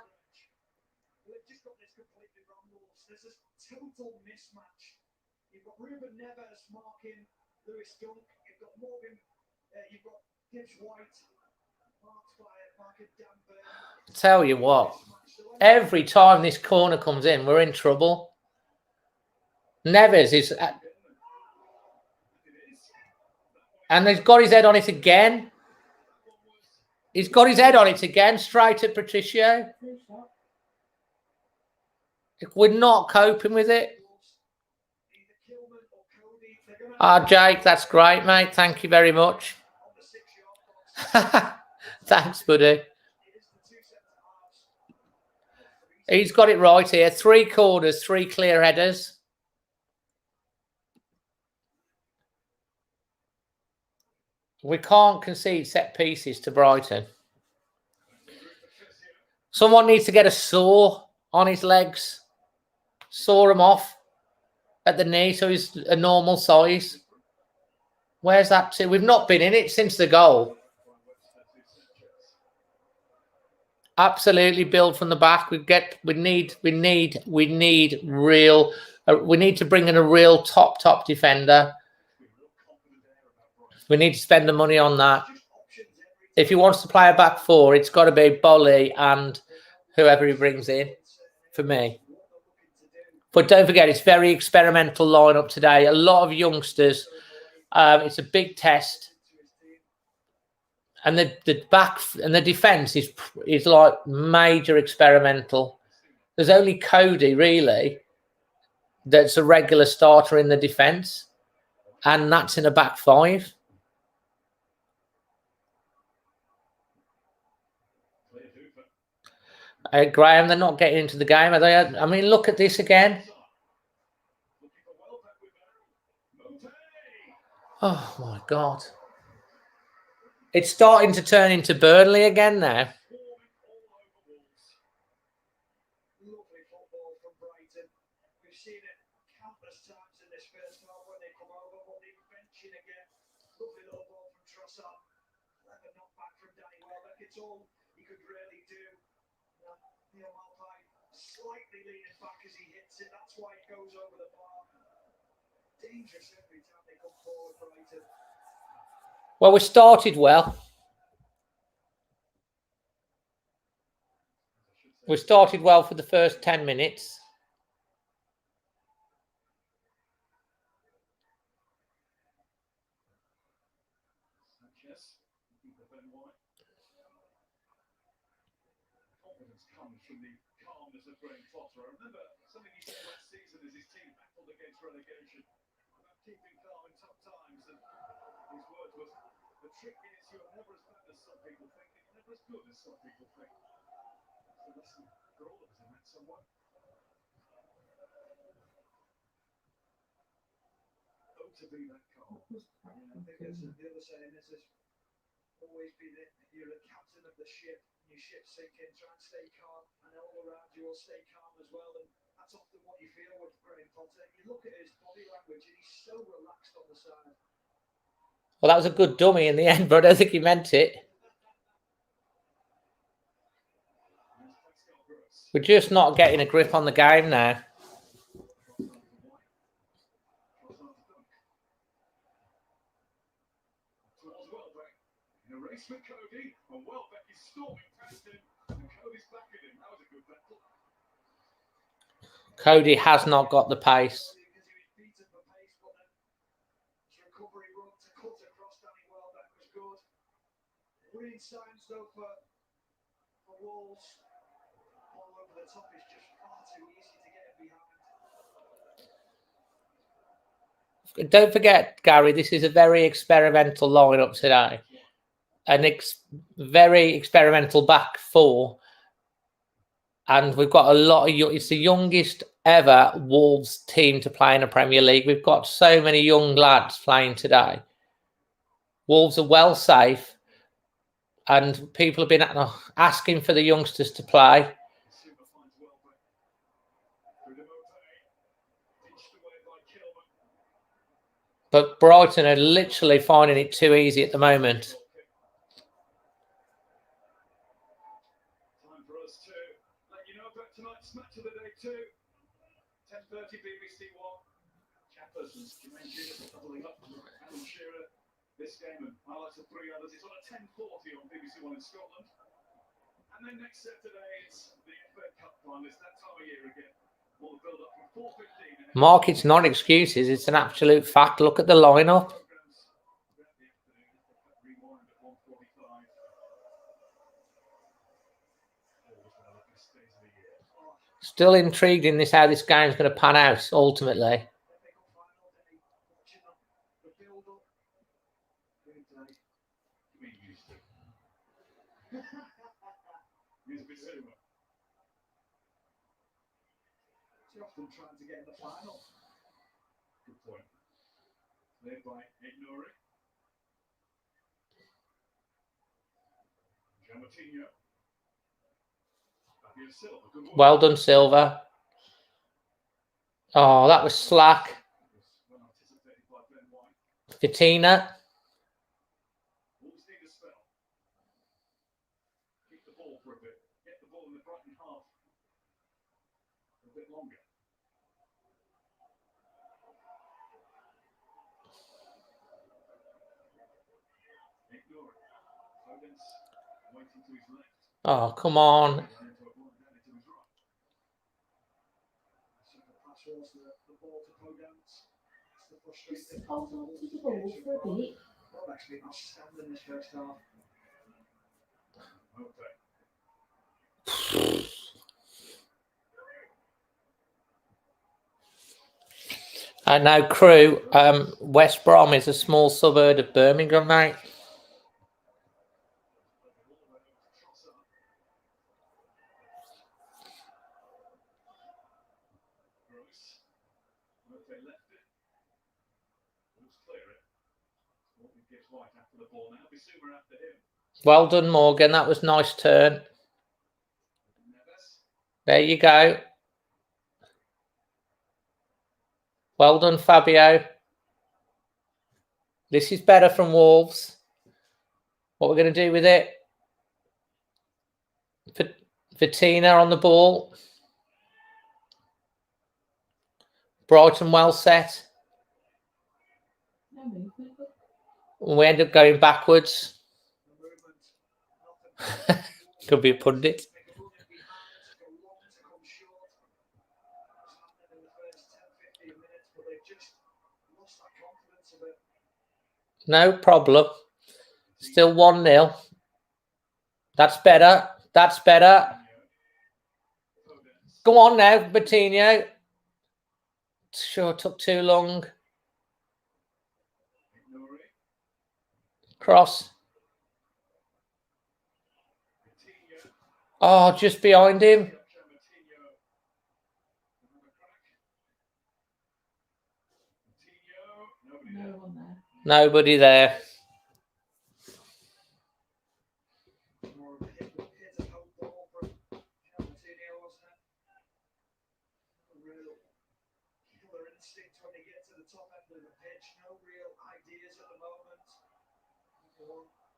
[SPEAKER 1] Tell you what, every time this corner comes in, we're in trouble. Neves is, and he's got his head on it again. He's got his head on it again, straight at Patricio. We're not coping with it. Jake, that's great, mate. Thank you very much. Thanks, buddy. He's got it right here. 3 corners, 3 clear headers. We can't concede set pieces to Brighton. Someone needs to get a saw on his legs, saw him off at the knee so he's a normal size. Where's that to? We've not been in it since the goal. Absolutely build from the back. We need to bring in a real top defender. We need to spend the money on that. If he wants to play a back four, it's got to be Boyle and whoever he brings in for me. But don't forget, it's very experimental lineup today. A lot of youngsters. It's a big test. And the back and the defence is like major experimental. There's only Cody really that's a regular starter in the defence, and that's in a back five. Graham, they're not getting into the game, are they? I mean, look at this again. Oh my God. It's starting to turn into Burnley again now.
[SPEAKER 3] Lovely football from Brighton. We've seen it countless times in this first half when they come over, but they're benching again. Lovely little ball from Trossard. Clever knockback from Danny Welbeck. It's all he could really do. Neil Maupay slightly leaning back as he hits it. That's why it goes over the bar. Dangerous every time they come forward, Brighton.
[SPEAKER 1] Well, we started well. We started well for the first 10 minutes.
[SPEAKER 4] Confidence comes from the calmness of Graham Potter. I remember something he said last season as his team battled against relegation about keeping calm in tough times, and his words was, the trick is you're never as bad as some people think, and you're never as good as some people think. It's a lesson for all of us in that somewhat. Oh, to be that calm.
[SPEAKER 3] I think it's the other saying is always be that you're the captain of the ship, and your ship's sinking, try and stay calm, and all around you will stay calm as well, and that's often what you feel with Graham Potter. You look at his body language, and he's so relaxed on the side.
[SPEAKER 1] Well, that was a good dummy in the end, but I don't think he meant it. We're just not getting a grip on the game now.
[SPEAKER 4] In a race with Cody, and Welbeck is storming past him, and Cody's backing him. That was a good battle.
[SPEAKER 1] Cody has not got the pace.
[SPEAKER 3] Because he was beaten for pace, but then his recovery run to cut across Danny Welbeck was good. Winning signs though for Wolves. All over the top is just far too easy to get behind.
[SPEAKER 1] Don't forget, Gary, this is a very experimental lineup today. Very experimental back four. And we've got a lot of it's the youngest ever Wolves team to play in the Premier League. We've got so many young lads playing today. Wolves are well safe, and people have been asking for the youngsters to play. But Brighton are literally finding it too easy at the moment.
[SPEAKER 4] Time for us to let you know about tonight's match of the day too. 10:30 BBC One. Chappers and Jermaine doubling up. Alan Shearer, this game and highlights of three others. It's on at 10:40 on BBC One in Scotland. And then next Saturday it's the FA Cup final. It's that time of year again. All the build up from 4:15.
[SPEAKER 1] Mark, it's not excuses. It's an absolute fact. Look at the lineup. Still intrigued in how this game's going to pan out ultimately.
[SPEAKER 3] Often trying to get in the final.
[SPEAKER 4] Good point. Led by Ignori. Coutinho. Fabio Silva, good work.
[SPEAKER 1] Well done, Silva. Oh, that was slack.
[SPEAKER 4] Well anticipated by Ben White.
[SPEAKER 1] Vitina.
[SPEAKER 4] Wolves need a spell. Keep the ball for a bit. Get the ball in the Brighton half for a bit longer. Ignore it. Foden's waiting to his left.
[SPEAKER 1] Oh, come on.
[SPEAKER 4] Ran into a ball and down into his right. So the pass was the ball to Foden's. That's the
[SPEAKER 2] Just
[SPEAKER 4] frustrating
[SPEAKER 2] hold
[SPEAKER 4] part of
[SPEAKER 2] on to
[SPEAKER 4] the
[SPEAKER 2] the ball for a bit.
[SPEAKER 3] Well, actually, outstanding this first half.
[SPEAKER 4] Okay.
[SPEAKER 1] And now, Crew, West Brom is a small suburb of Birmingham, mate.
[SPEAKER 4] They left it. Wolves clear it. Morgan Gibbs-White after the ball now. Bissouma after him.
[SPEAKER 1] Well done, Morgan. That was nice turn.
[SPEAKER 4] Neves.
[SPEAKER 1] There you go. Well done, Fabio. This is better from Wolves. What we're going to do with it? Vitina on the ball. Brighton well set.
[SPEAKER 2] No movement.
[SPEAKER 1] We end up going backwards.
[SPEAKER 4] The movement.
[SPEAKER 1] Could be a pundit.
[SPEAKER 4] Make a run in behind. Took a long to come short. It was happening in the first 10-15 minutes, but they've just lost that confidence a bit.
[SPEAKER 1] No problem. Still 1-0. That's better. That's better.
[SPEAKER 4] Foden's.
[SPEAKER 1] Go on now, Coutinho. Sure took too long.
[SPEAKER 4] Ignore it.
[SPEAKER 1] Cross.
[SPEAKER 4] Coutinho.
[SPEAKER 1] Oh, just behind him.
[SPEAKER 4] Coutinho. Another crack. Coutinho. Nobody
[SPEAKER 2] No
[SPEAKER 4] there.
[SPEAKER 2] one there.
[SPEAKER 1] Nobody there.
[SPEAKER 3] More of a hit and hope ball from Coutinho, wasn't it? A real killer instinct when he gets to the top end of the pitch. No real ideas at the moment.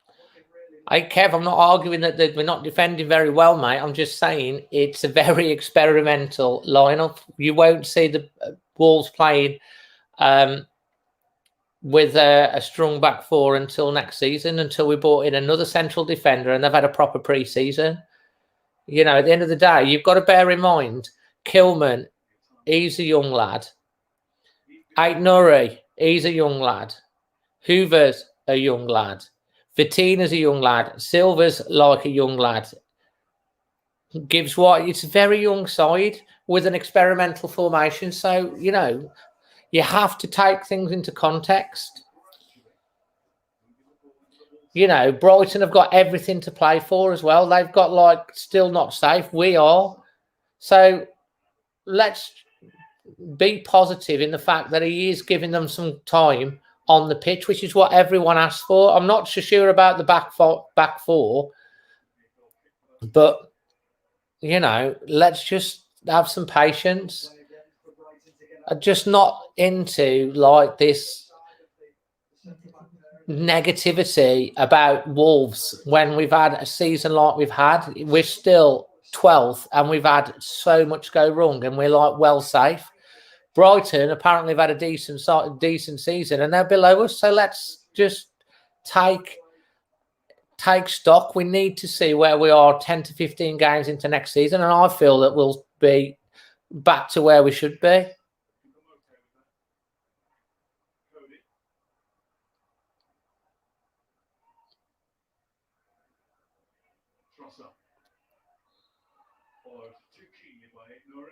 [SPEAKER 3] Looking really
[SPEAKER 1] Hey, Kev, I'm not arguing that we're not defending very well, mate. I'm just saying it's a very experimental lineup. You won't see the Wolves playing with a strong back four until next season, until we brought in another central defender and they've had a proper pre-season. You know, at the end of the day, you've got to bear in mind, Kilman, he's a young lad. Aitnuri, he's a young lad. Hoover's a young lad. Vitina's a young lad. Silva's like a young lad. Gibbs-White, it's a very young side with an experimental formation. So, you know, you have to take things into context. You know, Brighton have got everything to play for as well. They've got, like, still not safe. We are. So let's be positive in the fact that he is giving them some time on the pitch, which is what everyone asked for. I'm not so sure about the back four, but, you know, let's just have some patience. I'm just not into, like, this negativity about Wolves when we've had a season like we've had. We're still 12th and we've had so much go wrong and we're, like, well safe. Brighton apparently have had a decent season and they're below us. So let's just take stock. We need to see where we are 10 to 15 games into next season. And I feel that we'll be back to where we should be.
[SPEAKER 4] Followed too keenly by Ignore.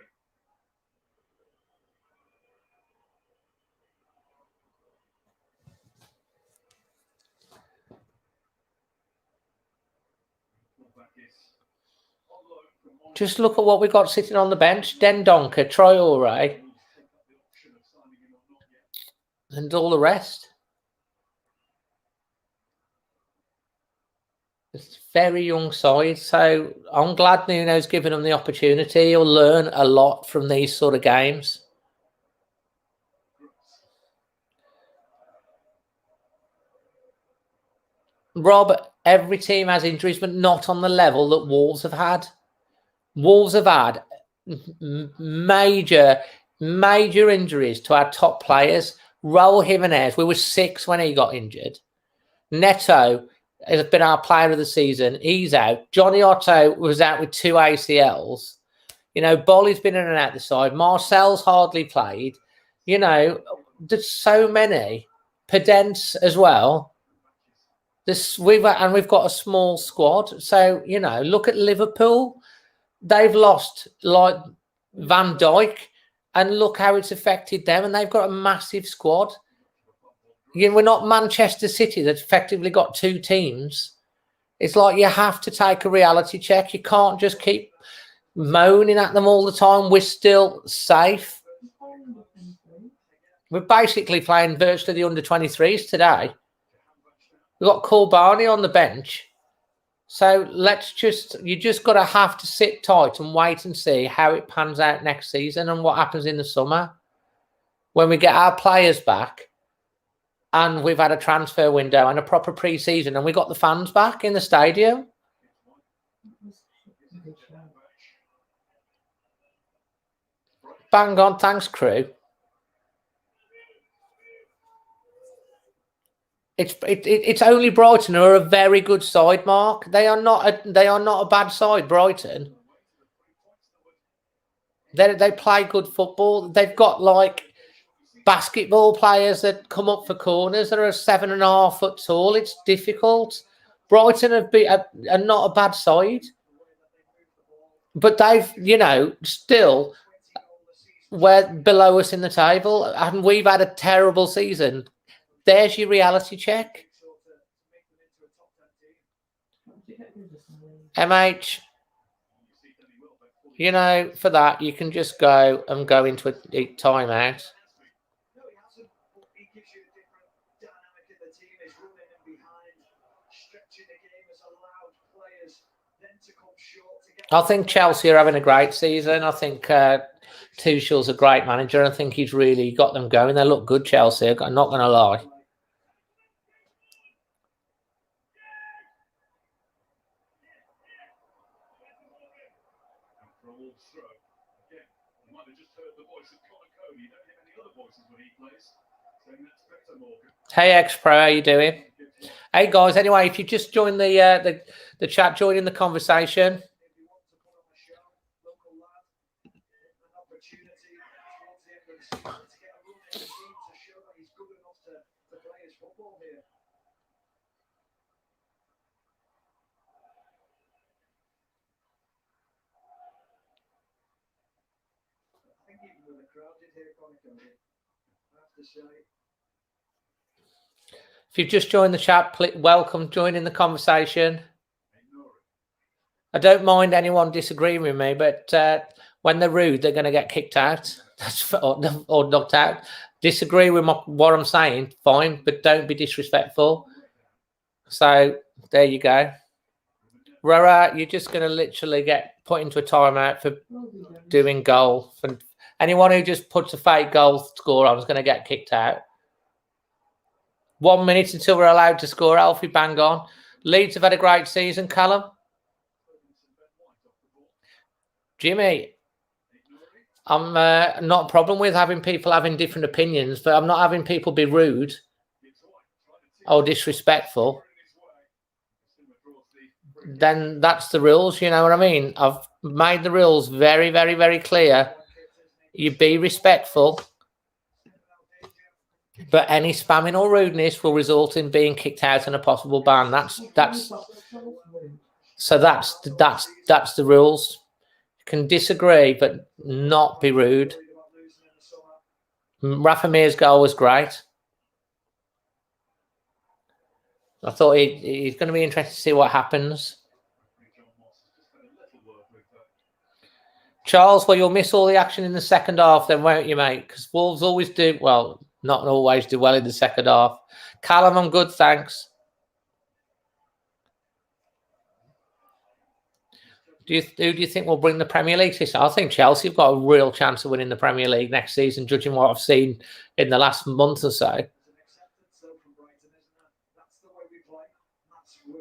[SPEAKER 1] Just look at what we got sitting on the bench. Dendoncker, Traore, and all the rest. It's very young side. So I'm glad Nuno's given them the opportunity. He'll learn a lot from these sort of games. Rob, every team has injuries, but not on the level that Wolves have had. Wolves have had major injuries to our top players. Raul Jimenez, we were 6 when he got injured. Neto has been our player of the season. He's out. Johnny Otto was out with 2 ACLs. You know, Bolly's been in and out the side. Marcel's hardly played. You know, there's so many. Pedence as well. We've got a small squad. So, you know, look at Liverpool. They've lost like Van Dijk, and look how it's affected them. And they've got a massive squad. You know, we're not Manchester City that's effectively got 2 teams. It's like you have to take a reality check. You can't just keep moaning at them all the time. We're still safe. We're basically playing virtually the under-23s today. We've got Koulibaly on the bench. So you just got to have to sit tight and wait and see how it pans out next season and what happens in the summer when we get our players back and we've had a transfer window and a proper pre-season and we got the fans back in the stadium. Bang on, thanks, crew. It's only Brighton who are a very good side, Mark. They are not a bad side, Brighton. They play good football. They've got like basketball players that come up for corners that are 7.5 foot tall. It's difficult. Brighton are not a bad side, but they've, you know, still we're below us in the table, and we've had a terrible season. There's your reality check. MH, you know, for that, you can just go into a timeout. I think Chelsea are having a great season. I think Tuchel's a great manager. I think he's really got them going. They look good, Chelsea. I'm not going to lie. Hey X Pro, how you doing? Hey guys, anyway, if you just joined the chat, join in the conversation. If you've just joined the chat, please, welcome, join in the conversation. I don't mind anyone disagreeing with me, but when they're rude, they're going to get kicked out or knocked out. Disagree with what I'm saying, fine, but don't be disrespectful. So there you go. Rora, you're just going to literally get put into a timeout for doing goal. And anyone who just puts a fake goal score on is going to get kicked out. 1 minute until we're allowed to score. Alfie, bang on. Leeds have had a great season, Callum. Jimmy, I'm not a problem with having people having different opinions, but I'm not having people be rude or disrespectful. Then that's the rules, you know what I mean? I've made the rules very, very, very clear. You be respectful. But any spamming or rudeness will result in being kicked out and a possible ban. That's the rules. You can disagree, but not be rude. Rafa Mir's goal was great. I thought he's going to be interested to see what happens. Charles, well, you'll miss all the action in the second half then, won't you, mate? Because Wolves always do, well, not always do well in the second half. Callum, I'm good, thanks. Who do you think will bring the Premier League season? I think Chelsea have got a real chance of winning the Premier League next season, judging what I've seen in the last month or so.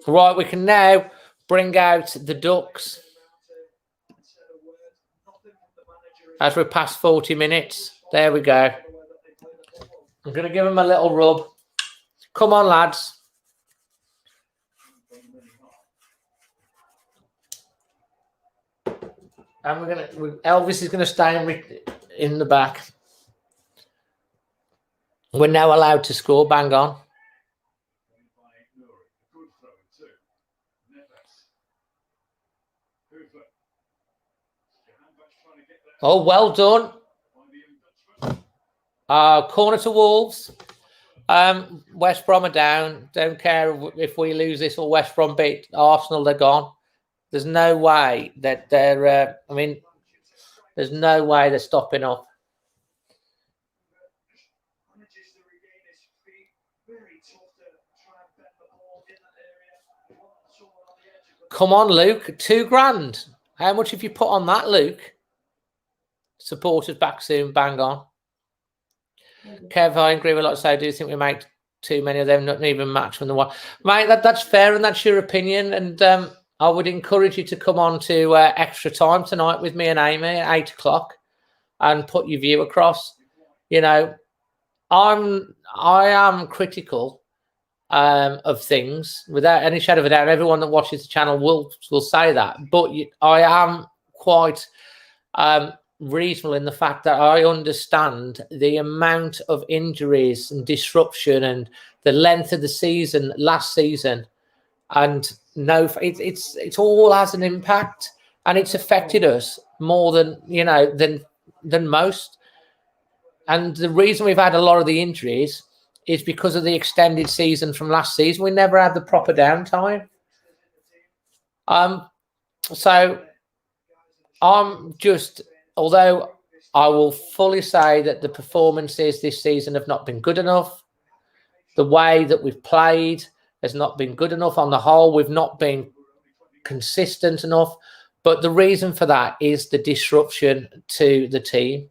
[SPEAKER 1] Right, we can now bring out the Ducks as we're past 40 minutes. There we go. I'm going to give them a little rub. Come on, lads. And Elvis is going to stay in the back. We're now allowed to score. Bang on. Oh, well done. Corner to Wolves. West Brom are down. Don't care if we lose this or West Brom beat Arsenal. They're gone. There's no way that they're. There's no way they're stopping up. Come on, Luke. £2,000. How much have you put on that, Luke? Supporters back soon. Bang on. Kev, I agree with a lot. So I do think we make too many of them, not even match from the one. Mate, that's fair and that's your opinion. And I would encourage you to come on to extra time tonight with me and Amy at 8 o'clock and put your view across. You know, I am critical of things without any shadow of a doubt. Everyone that watches the channel will say that. But I am quite reasonable in the fact that I understand the amount of injuries and disruption and the length of the season last season, and it's all has an impact, and it's affected us more than than most. And the reason we've had a lot of the injuries is because of the extended season from last season. We never had the proper downtime. So I'm just. Although I will fully say that the performances this season have not been good enough, the way that we've played has not been good enough on the whole. We've not been consistent enough. But the reason for that is the disruption to the team,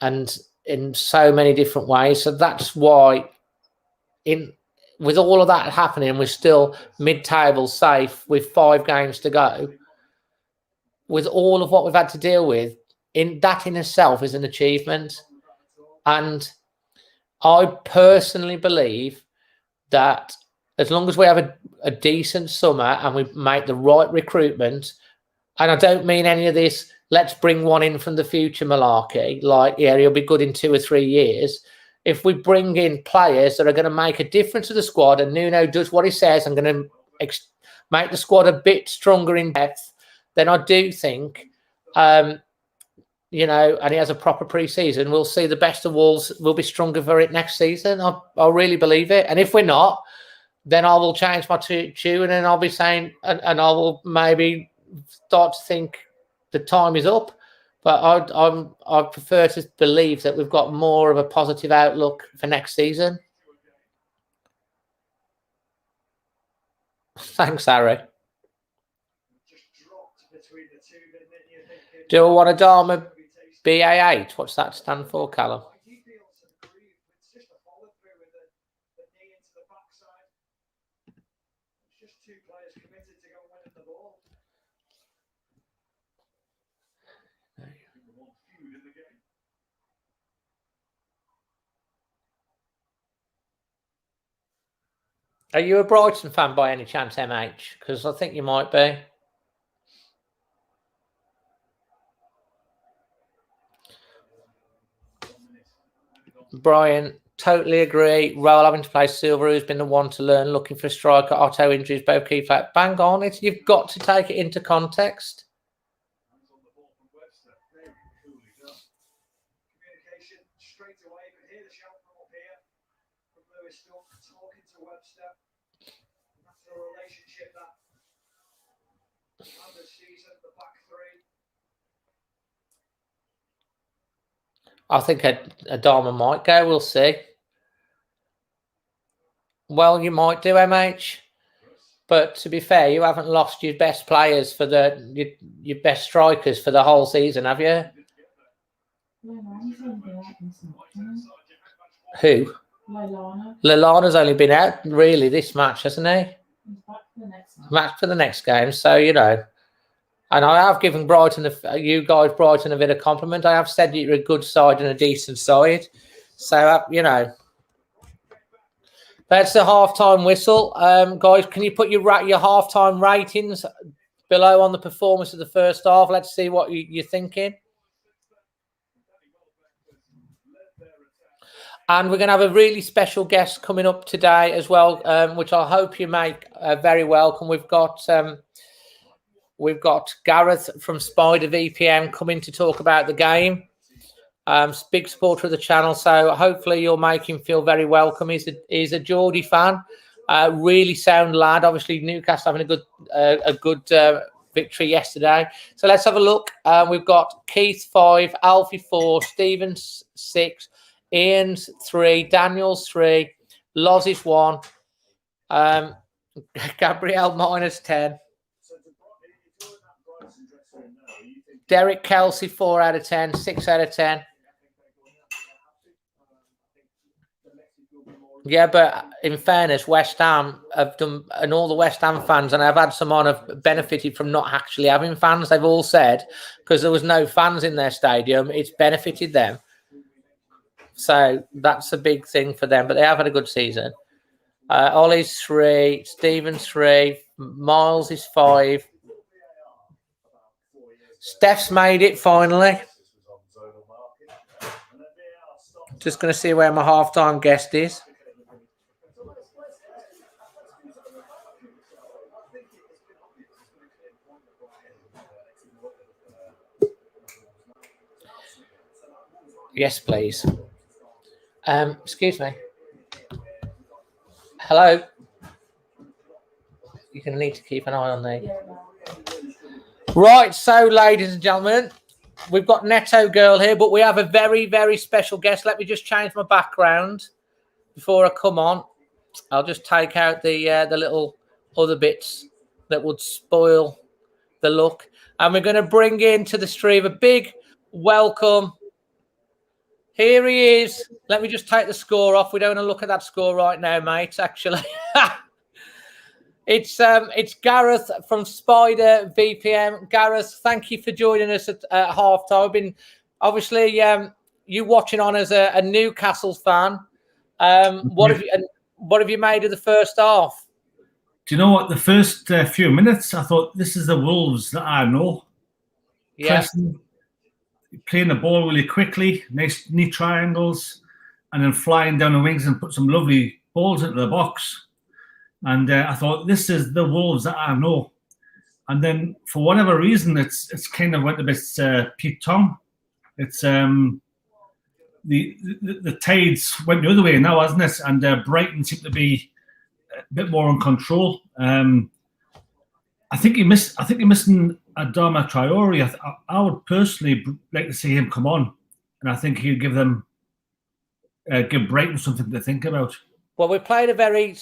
[SPEAKER 1] and in so many different ways. So that's why with all of that happening, we're still mid-table safe with 5 games to go. With all of what we've had to deal with, in itself is an achievement. And I personally believe that as long as we have a decent summer and we make the right recruitment, and I don't mean any of this, let's bring one in from the future malarkey, like, yeah, he'll be good in 2 or 3 years. If we bring in players that are going to make a difference to the squad, and Nuno does what he says, I'm going to make the squad a bit stronger in depth, then I do think, and he has a proper pre-season, we'll see the best of Wolves. We'll be stronger for it next season. I really believe it. And if we're not, then I will change my tune and I'll be saying, and I will maybe start to think the time is up. But I prefer to believe that we've got more of a positive outlook for next season. Thanks, Harry. Do I want a Dharma BA8? What's that stand for, Callum? Are you a Brighton fan by any chance, MH? Because I think you might be. Brian, totally agree. Raul having to play Silver, who's been the one to learn, looking for a striker. Otto injuries, both key factors. Bang on it. You've got to take it into context.
[SPEAKER 4] Communication straight away. You can hear the shout from up here, from Lewis talking to Webster. And that's the relationship that this season, the back three.
[SPEAKER 1] I think Adama might go. We'll see. Well, you might do, MH. But to be fair, you haven't lost your best players for your best strikers for the whole season, have you?
[SPEAKER 2] Leilana's only been out this match,
[SPEAKER 1] Who?
[SPEAKER 2] Leilana.
[SPEAKER 1] Lallana's only been out really this match, hasn't he?
[SPEAKER 2] He's back for the next match.
[SPEAKER 1] Match for the next game. So, you know, and I have given Brighton, you guys, Brighton, a bit of compliment. I have said you're a good side and a decent side. So, you know, that's the halftime whistle. Guys, can you put your halftime ratings below on the performance of the first half? Let's see what you're thinking. And we're going to have a really special guest coming up today as well, which I hope you make very welcome. We've got Gareth from Spider VPN coming to talk about the game. Big supporter of the channel, so hopefully you'll make him feel very welcome. He's a Geordie fan, really sound lad. Obviously, Newcastle having a good victory yesterday. So let's have a look. We've got Keith 5, Alfie 4, Stephen 6. Ian's 3, Daniel's 3, Loz's 1, Gabrielle -10, Derek Kelsey 4 out of 10, 6 out of 10. Yeah, but in fairness, West Ham have done, and all the West Ham fans, and I've had some on, have benefited from not actually having fans. They've all said because there was no fans in their stadium, it's benefited them. So that's a big thing for them, but they have had a good season. Ollie's 3, Stephen's 3, Miles is 5. Steph's made it finally. Just going to see where my halftime guest is. Yes, please. Excuse me. Hello. You're going to need to keep an eye on me. Right, so ladies and gentlemen, we've got Netto Girl here, but we have a very, very special guest. Let me just change my background before I come on. I'll just take out the little other bits that would spoil the look. And we're going to bring into the stream a big welcome. Here he is. Let me just take the score off. We don't want to look at that score right now, mate, actually. It's Gareth from Spider VPN. Gareth, thank you for joining us at halftime. I've been obviously you watching on as a Newcastle fan. What have you made of the first half?
[SPEAKER 5] Do you know what? The first few minutes, I thought this is the Wolves that I know.
[SPEAKER 1] Yeah.
[SPEAKER 5] Pressing, playing the ball really quickly, nice neat triangles, and then flying down the wings and put some lovely balls into the box. And I thought, this is the Wolves that I know. And then, for whatever reason, it's kind of went a bit Pete Tong. It's the tides went the other way now, hasn't it? And Brighton seemed to be a bit more in control. I think you're missing Adama Traore. I would personally like to see him come on, and I think he'd give Brighton something to think about.
[SPEAKER 1] Well, we played a very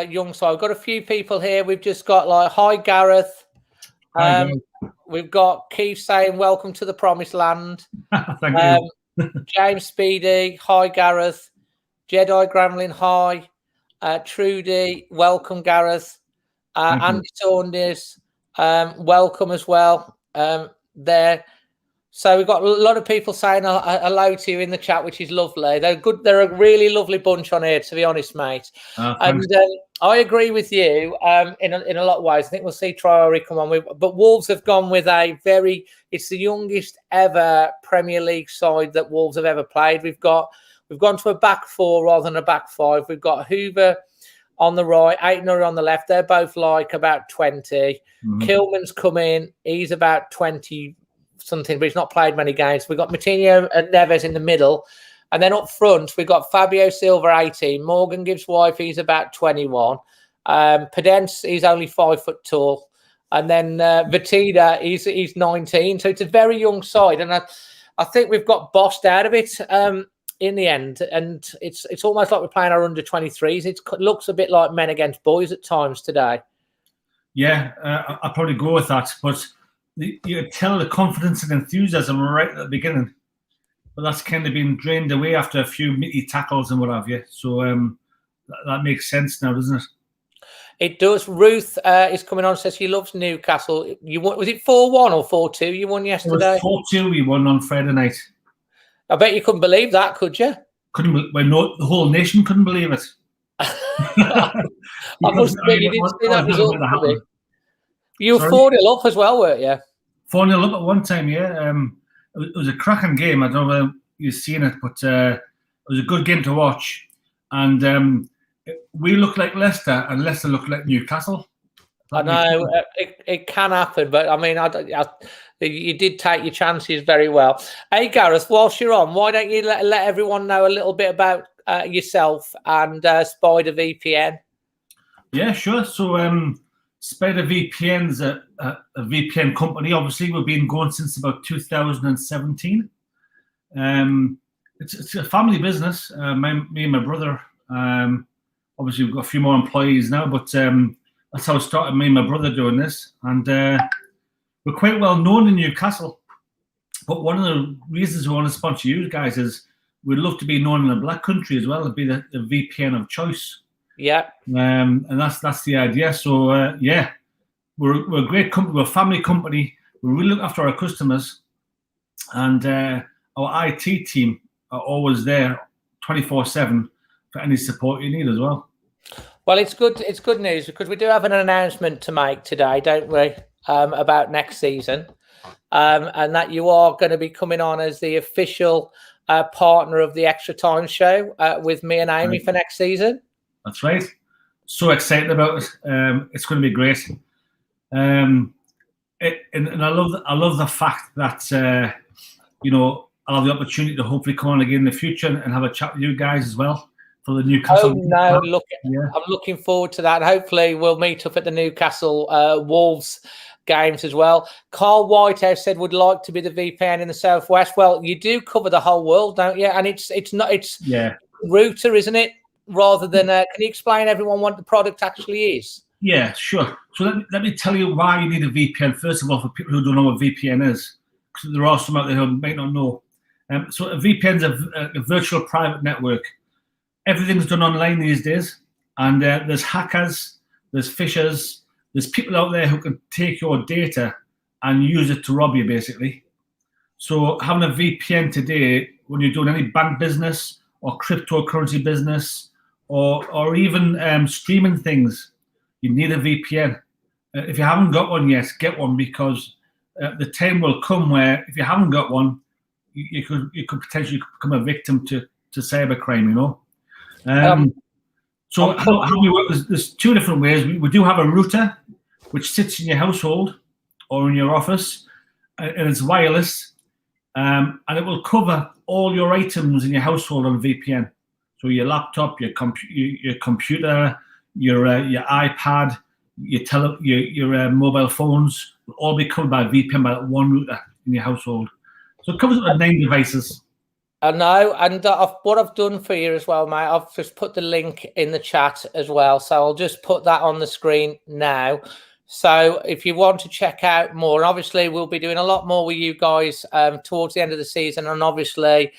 [SPEAKER 1] young side. We've got a few people here. We've just got like, hi, Gareth.
[SPEAKER 5] Hi,
[SPEAKER 1] we've got Keith saying, welcome to the promised land.
[SPEAKER 5] Thank you.
[SPEAKER 1] James Speedy, hi, Gareth. Jedi Gremlin, hi. Trudy, welcome, Gareth. Andy Saunders, welcome as well there. So we've got a lot of people saying hello to you in the chat, which is lovely. They're good. They're a really lovely bunch on here, to be honest, mate. And I agree with you in a lot of ways. I think we'll see Traore come on. But Wolves have gone with it's the youngest ever Premier League side that Wolves have ever played. We've gone to a back four rather than a back five. We've got Hoover on the right, Aitner on the left. They're both like about 20. Mm-hmm. Kilman's come in. He's about 20 something, but he's not played many games. We've got Moutinho and Neves in the middle. And then up front, we've got Fabio Silva, 18. Morgan Gibbs-White, he's about 21. Pedence, he's only 5 foot tall. And then Vitina, he's 19. So it's a very young side. And I think we've got bossed out of it in the end. And it's almost like we're playing our under-23s. It looks a bit like men against boys at times today.
[SPEAKER 5] Yeah, I'll probably go with that. But you tell the confidence and enthusiasm right at the beginning. But that's kind of been drained away after a few meaty tackles and what have you. So that makes sense now, doesn't it?
[SPEAKER 1] It does. Ruth is coming on and says she loves Newcastle. You won, was it 4-1 or 4-2 you won yesterday?
[SPEAKER 5] It was 4-2 we won on Friday night.
[SPEAKER 1] I bet you couldn't believe that, could you?
[SPEAKER 5] The whole nation couldn't believe it.
[SPEAKER 1] I must admit, you didn't see that result. You were 4-0 up as well, weren't you?
[SPEAKER 5] 4-0 up at one time, yeah. It was a cracking game. I don't know whether you've seen it, but it was a good game to watch. And we looked like Leicester, and Leicester looked like Newcastle.
[SPEAKER 1] I know it can happen, but I mean, you did take your chances very well. Hey, Gareth, whilst you're on, why don't you let everyone know a little bit about yourself and Spider VPN? Yeah, sure.
[SPEAKER 5] So Spider VPN's a VPN company. Obviously, we've been going since about 2017. It's a family business. Me and my brother. Obviously, we've got a few more employees now, but that's how it started. Me and my brother doing this, and we're quite well known in Newcastle. But one of the reasons we want to sponsor you guys is we'd love to be known in the Black Country as well, and be the VPN of choice. Yeah. And that's the idea. So yeah, we're a great company. We're a family company. We really look after our customers, and our IT team are always there 24/7 for any support you need as well. Well, it's good. It's good news because we do have an announcement to make today, don't we, about next season, and that you are going to be coming on as the official partner of the Extra Time Show with me and Amy for next season. That's right. So excited about it. It's going to be great. And I love the fact that I'll have the opportunity to hopefully come on again in the future and have a chat with you guys as well for the Newcastle. Oh no! I'm looking forward to that. Hopefully, we'll meet up at the Newcastle Wolves games as well. Carl Whitehouse said would like to be the VPN in the Southwest. Well, you do cover the whole world, don't you? And it's router, isn't it? Rather than, can you explain everyone what the product actually is? Yeah, sure. So let me tell you why you need a VPN. First of all, for people who don't know what VPN is, because there are some out there who might not know. So a VPN is a virtual private network. Everything's done online these days, and there's hackers, there's phishers, there's people out there who can take your data and use it to rob you, basically. So having a VPN today, when you're doing any bank business or cryptocurrency business, or even streaming things, you need a VPN. If you haven't got one yet, get one, because the time will come where if you haven't got one, you could potentially become a victim to cybercrime. So how we work? There's two different ways. We do have a router which sits in your household or in your office, and it's wireless, and it will cover all your items in your household on VPN. So your laptop, your computer, your iPad, your mobile phones will all be covered by VPN by one router in your household. So it covers up 9 devices. I know, and what I've done for you as well, mate, I've just put the link in the chat as well. So I'll just put that on the screen now. So if you want to check out more, obviously we'll be doing a lot more with you guys towards the end of the season, and obviously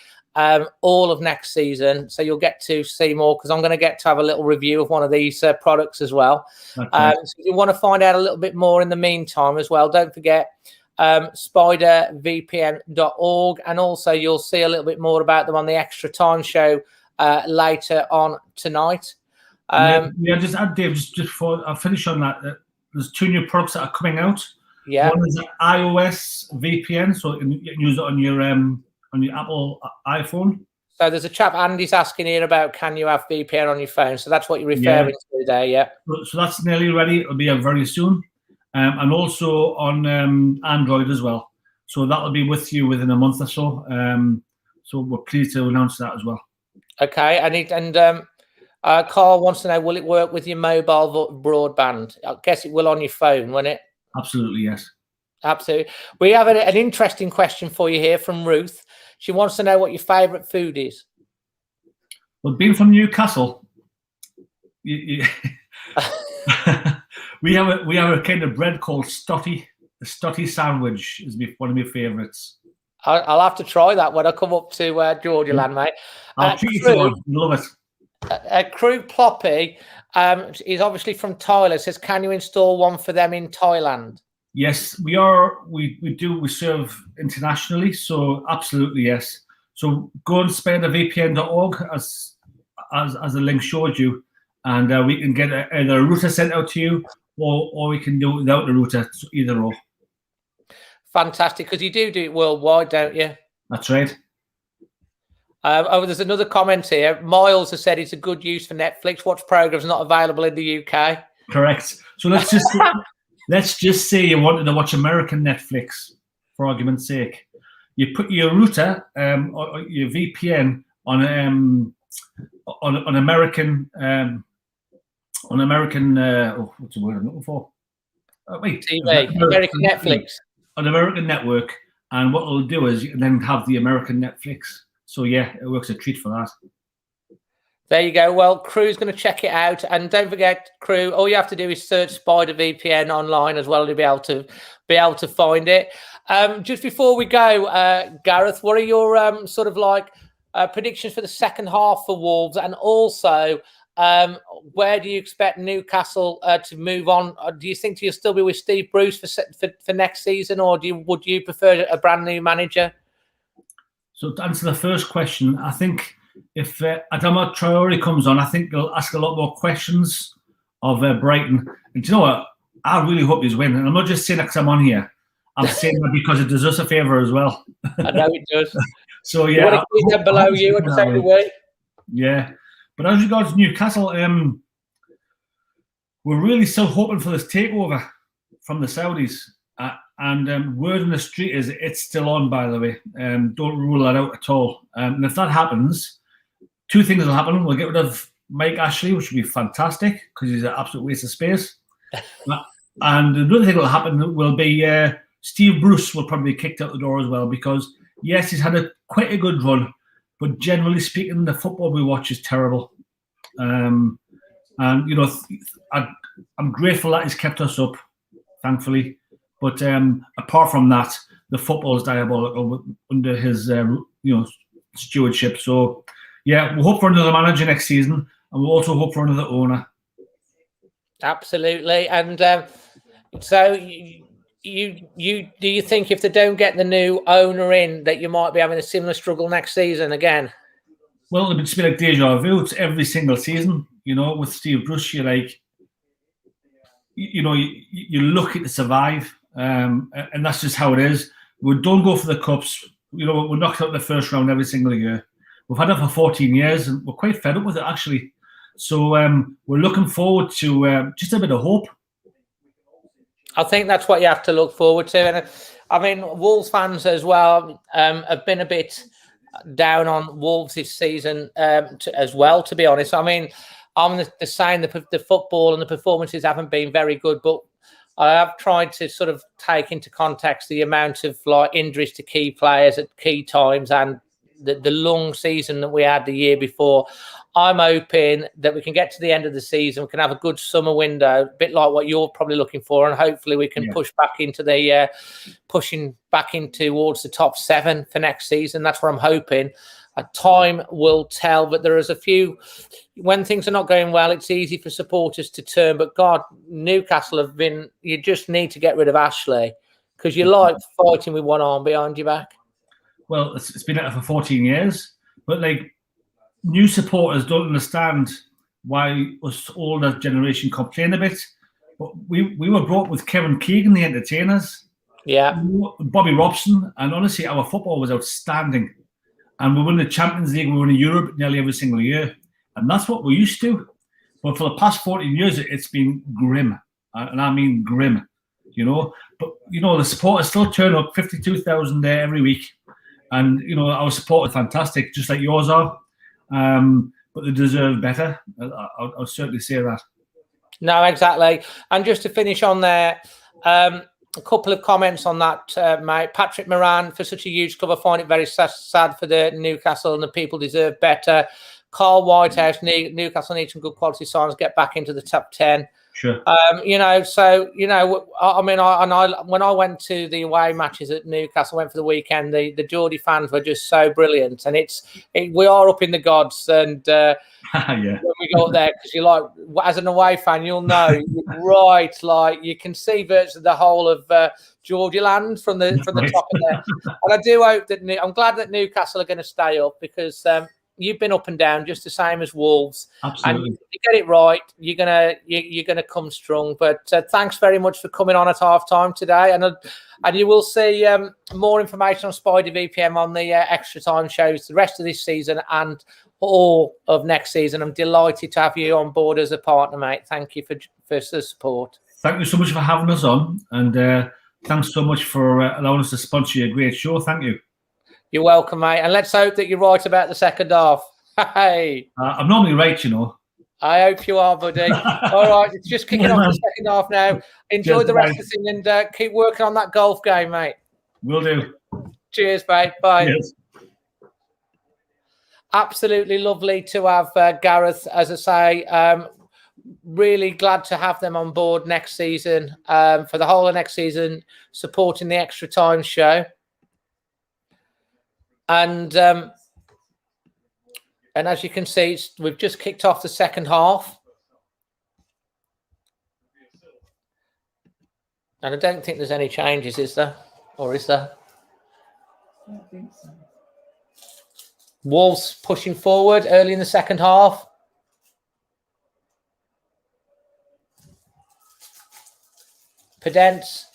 [SPEAKER 5] all of next season. So you'll get to see more, because I'm going to get to have a little review of one of these products as well. So if you want to find out a little bit more in the meantime as well, don't forget spidervpn.org, and also you'll see a little bit more about them on the Extra Time Show later on tonight. Just add, Dave, just before I finish on that, there's 2 new products that are coming out. Yeah, one is an iOS VPN, so you can use it on your Apple iPhone. So there's a chap, Andy's asking here about, can you have VPN on your phone? So that's what you're referring to there, yeah. So that's nearly ready. It'll be out very soon. And also on Android as well. So that'll be with you within a month or so. So we're pleased to announce that as well. Okay, and Carl wants to know, will it work with your mobile broadband? I guess it will on your phone, won't it? Absolutely, yes. Absolutely. We have an interesting question for you here from Ruth. She wants to know what your favourite food is. Well, being from Newcastle, We have a kind of bread called Stotty. The Stotty sandwich is one of my favourites.
[SPEAKER 1] I'll have to try that when I come up to Georgia land, mate.
[SPEAKER 5] I'll treat you to one. Love it.
[SPEAKER 1] Crew Ploppy is obviously from Thailand. Says, can you install one for them in Thailand?
[SPEAKER 5] Yes, we are. We do. We serve internationally, so absolutely yes. So go and spend a VPN.org as the link showed you, and we can get either a router sent out to you, or we can do it without the router. So either or.
[SPEAKER 1] Fantastic, because you do it worldwide, don't you?
[SPEAKER 5] That's right.
[SPEAKER 1] There's another comment here. Miles has said it's a good use for Netflix. Watch programs not available in the UK.
[SPEAKER 5] Correct. So let's just say you wanted to watch American Netflix, for argument's sake. You put your router or your VPN on American what's the word I'm looking for?
[SPEAKER 1] TV, American Netflix.
[SPEAKER 5] On American network, and what it'll do is you can then have the American Netflix. So yeah, it works a treat for that.
[SPEAKER 1] There you go. Well, Crew's going to check it out, and don't forget, Crew. All you have to do is search Spider VPN online as well to be able to find it. Just before we go, Gareth, what are your sort of like predictions for the second half for Wolves, and also where do you expect Newcastle to move on? Do you think you'll still be with Steve Bruce for next season, or would you prefer a brand new manager?
[SPEAKER 5] So to answer the first question, I think if Adama Traore comes on, I think they'll ask a lot more questions of Brighton. And do you know what? I really hope he's winning. And I'm not just saying that because I'm on here. I'm saying that because it does us a favour as well.
[SPEAKER 1] I know it does.
[SPEAKER 5] So yeah,
[SPEAKER 1] you want to keep them below you and take away.
[SPEAKER 5] Yeah, but as regards Newcastle, we're really still hoping for this takeover from the Saudis. And word on the street is it's still on, by the way. Don't rule that out at all. And if that happens, two things will happen. We'll get rid of Mike Ashley, which would be fantastic because he's an absolute waste of space. And another thing that will happen will be Steve Bruce will probably be kicked out the door as well because, yes, he's had quite a good run, but generally speaking, the football we watch is terrible. And, you know, I'm grateful that he's kept us up, thankfully. But apart from that, the football is diabolical under his, stewardship. So, yeah, we'll hope for another manager next season, and we'll also hope for another owner.
[SPEAKER 1] Absolutely. And so, you do you think if they don't get the new owner in, that you might be having a similar struggle next season again?
[SPEAKER 5] Well, it's been like deja vu. It's every single season, you know. With Steve Bruce, you're like, you're lucky to survive. And that's just how it is. We don't go for the cups. You know, we're knocked out in the first round every single year. We've had it for 14 years, and we're quite fed up with it, actually. So we're looking forward to just a bit of hope.
[SPEAKER 1] I think that's what you have to look forward to. And I mean, Wolves fans as well have been a bit down on Wolves this season as well, to be honest. I mean, I'm the saying the football and the performances haven't been very good, but I have tried to sort of take into context the amount of like injuries to key players at key times and the long season that we had the year before. I'm hoping that we can get to the end of the season. We can have a good summer window, a bit like what you're probably looking for, and hopefully we can push back into the pushing back in towards the top 7 for next season. That's what I'm hoping. Time will tell, but there is a few. When things are not going well, it's easy for supporters to turn. But God, Newcastle have been. You just need to get rid of Ashley because you like fighting with one arm behind your back.
[SPEAKER 5] Well, it's been out for 14 years, but like new supporters don't understand why us older generation complain a bit. But we were brought with Kevin Keegan, the entertainers, Bobby Robson, and honestly, our football was outstanding. And we win the Champions League, we win Europe nearly every single year. And that's what we're used to. But for the past 14 years, it's been grim. And I mean grim, you know. But, you know, the supporters still turn up, 52,000 there every week. And, you know, our support is fantastic, just like yours are. But they deserve better. I'll certainly say that.
[SPEAKER 1] No, exactly. And just to finish on there, a couple of comments on that, mate. Patrick Moran, for such a huge club, I find it very sad for the Newcastle, and the people deserve better. Carl Whitehouse, Newcastle needs some good quality signings, get back into the top 10.
[SPEAKER 5] Sure.
[SPEAKER 1] So I mean, when I went to the away matches at Newcastle, I went for the weekend. The Geordie fans were just so brilliant, and we are up in the gods. And
[SPEAKER 5] Yeah.
[SPEAKER 1] when we go up there, because you're like, as an away fan, you'll know right. Like you can see virtually the whole of Geordie land from the
[SPEAKER 5] Right.
[SPEAKER 1] top of there. And I do hope that I'm glad that Newcastle are going to stay up because. You've been up and down just the same as Wolves.
[SPEAKER 5] Absolutely.
[SPEAKER 1] And you get it right, you're gonna come strong. But thanks very much for coming on at half-time today, and you will see more information on Spider VPM on the extra time shows the rest of this season and all of next season. I'm delighted to have you on board as a partner, mate. Thank you for the support.
[SPEAKER 5] Thank you so much for having us on, and thanks so much for allowing us to sponsor your great show. Thank you.
[SPEAKER 1] You're welcome, mate. And let's hope that you're right about the second half. Hey.
[SPEAKER 5] I'm normally right, you know.
[SPEAKER 1] I hope you are, buddy. All right, it's just kicking off the second half now. Enjoy the rest of the thing and keep working on that golf game, mate.
[SPEAKER 5] Will do.
[SPEAKER 1] Cheers, mate. Bye.
[SPEAKER 5] Yes.
[SPEAKER 1] Absolutely lovely to have Gareth, as I say. Really glad to have them on board next season, for the whole of next season, supporting the Extra Time show. And as you can see, we've just kicked off the second half. And I don't think there's any changes, is there? Or is there?
[SPEAKER 2] I don't think so.
[SPEAKER 1] Wolves pushing forward early in the second half. Pedence.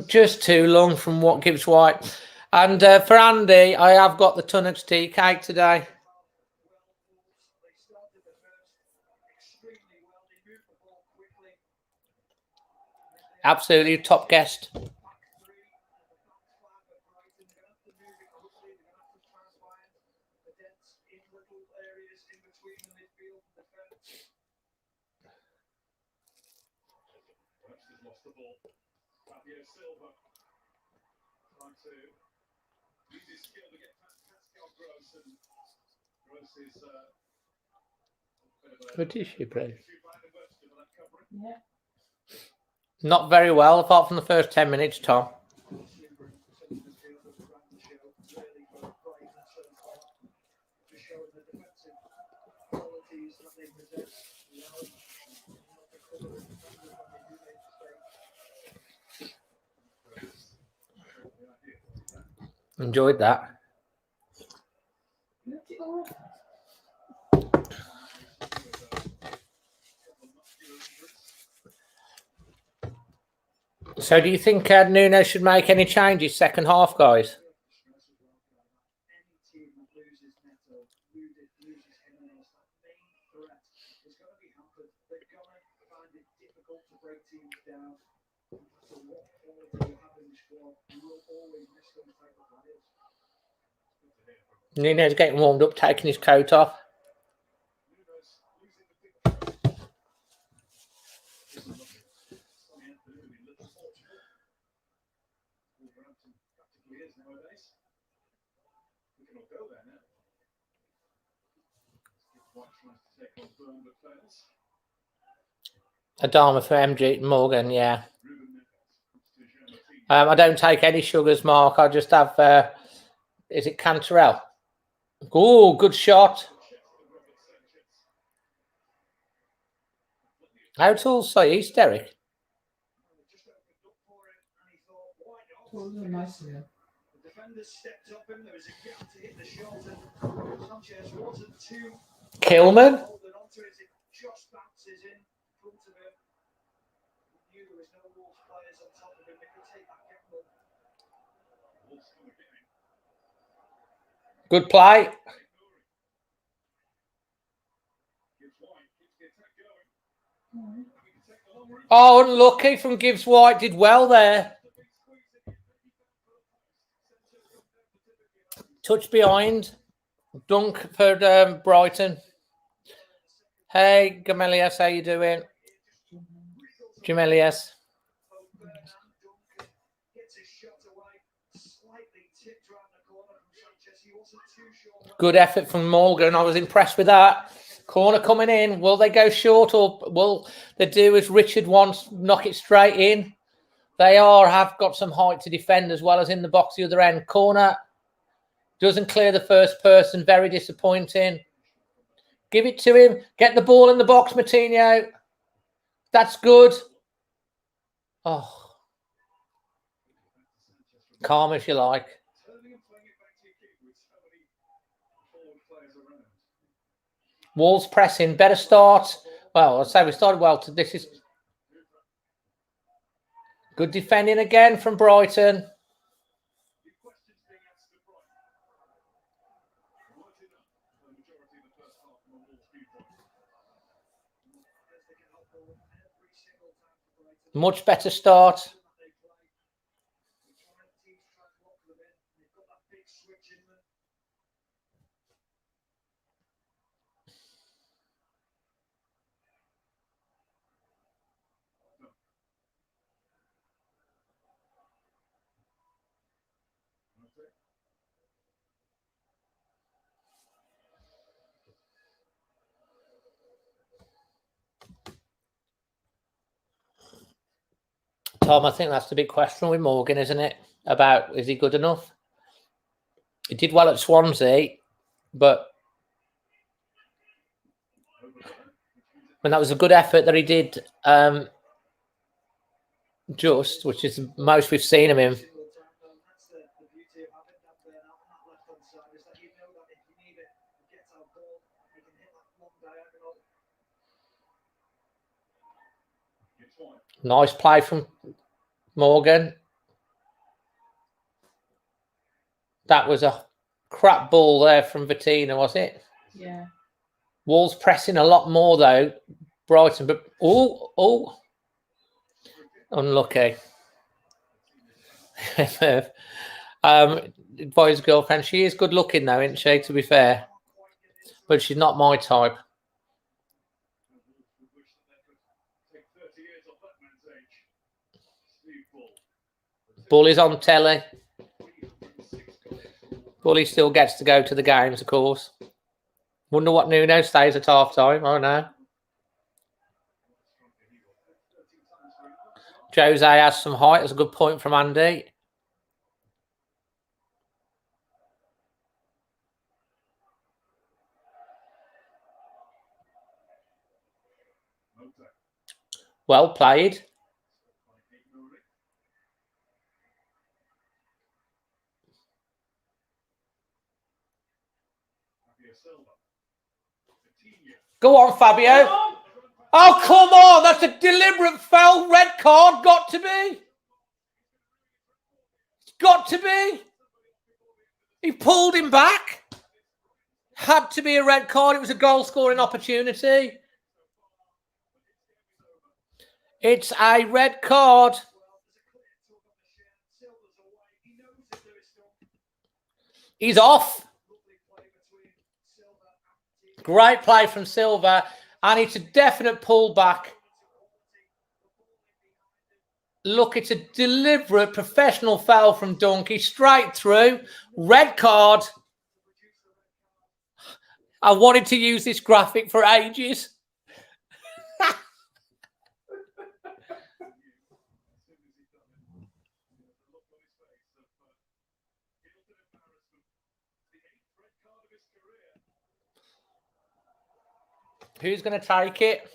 [SPEAKER 1] Just too long from what Gibbs-White. And for Andy, I have got the Tunnocks tea cake today. Absolutely top guest. What is she, please?
[SPEAKER 2] Yeah.
[SPEAKER 1] Not very well, apart from the first 10 minutes, Tom. Enjoyed that. So do you think Nuno should make any changes second half, guys? Nuno's getting warmed up, taking his coat off. Adama for MG Morgan, yeah. I don't take any sugars, Mark. I just have, is it Cantarell? Oh, good shot. How tall's Saeed, Derek? Kilman? Good play. Oh, unlucky from Gibbs-White. Did well there. Touch behind. Dunk for Brighton. Hey, Gamelius, how you doing? Gamelius. Good effort from Morgan. I was impressed with that. Corner coming in. Will they go short or will they do as Richard wants, knock it straight in? They have got some height to defend as well as in the box the other end. Corner doesn't clear the first person. Very disappointing. Give it to him. Get the ball in the box, Martinho. That's good. Oh. Calm if you like. Wolves pressing. Better start. Well, I'd say we started well. This is good defending again from Brighton. Much better start. Tom, I think that's the big question with Morgan, isn't it? About is he good enough? He did well at Swansea, but when that was a good effort that he did which is the most we've seen him in. Nice play from Morgan. That was a crap ball there from Vitina, was it?
[SPEAKER 2] Yeah.
[SPEAKER 1] Wolves pressing a lot more though. Brighton, but unlucky. Boy's girlfriend. She is good looking though, isn't she? To be fair, but she's not my type. Bully's on telly. Bully still gets to go to the games, of course. Wonder what Nuno stays at half time. Oh no. Jose has some height. That's a good point from Andy. Well played. Go on, Fabio. Oh, come on. That's a deliberate foul. Red card. Got to be. It's got to be. He pulled him back. Had to be a red card. It was a goal-scoring opportunity. It's a red card. He's off. Great play from Silva, and it's a definite pullback. Look, it's a deliberate professional foul from Donkey, straight through. Red card. I wanted to use this graphic for ages. Who's going to take it?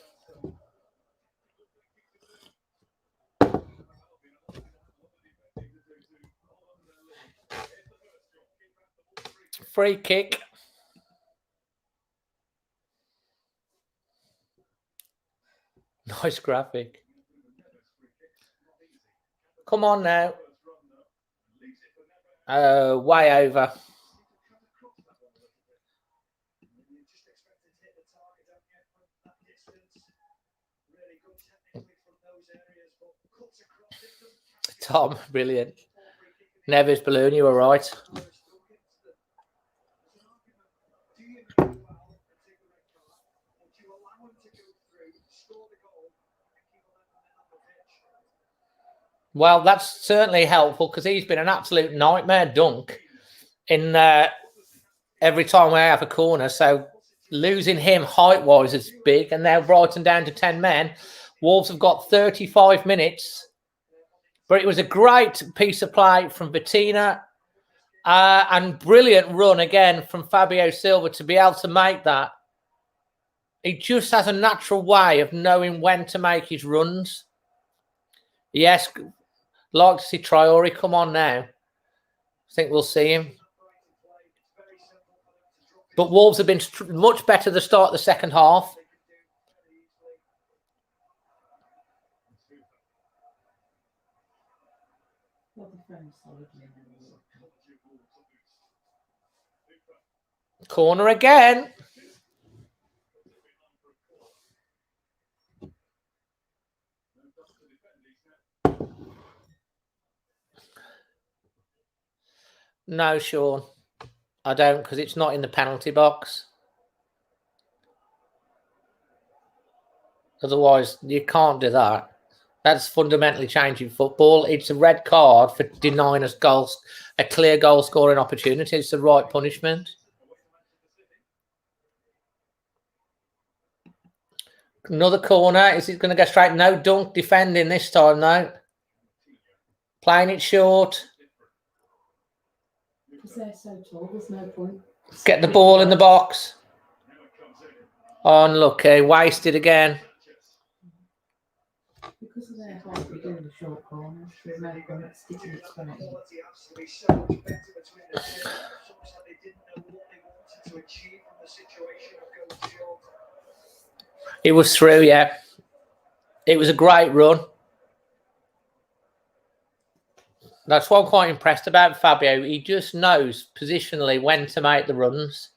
[SPEAKER 1] Free kick. Nice graphic. Come on now. Way over. Tom, brilliant. Neves balloon, you were right. Well, that's certainly helpful because he's been an absolute nightmare dunk in every time we have a corner. So losing him height-wise is big. And now Brighton down to 10 men. Wolves have got 35 minutes. But it was a great piece of play from Bettina and brilliant run again from Fabio Silva to be able to make that. He just has a natural way of knowing when to make his runs. Yes, like to see Traore come on now. I think we'll see him. But Wolves have been much better at the start of the second half. Corner again. No, Sean. I don't, because it's not in the penalty box. Otherwise, you can't do that. That's fundamentally changing football. It's a red card for denying us goals, a clear goal scoring opportunity. It's the right punishment. Another corner. Is it going to go straight? No, Dunk defending this time, though. Playing it short.
[SPEAKER 2] Because they're so tall, there's no point.
[SPEAKER 1] Get the ball in the box. Unlucky. Wasted again.
[SPEAKER 2] Because of their height, we're doing the short corners. There's no point sticking it straight in.
[SPEAKER 1] It was through, yeah. It was a great run. That's what I'm quite impressed about Fabio. He just knows positionally when to make the runs.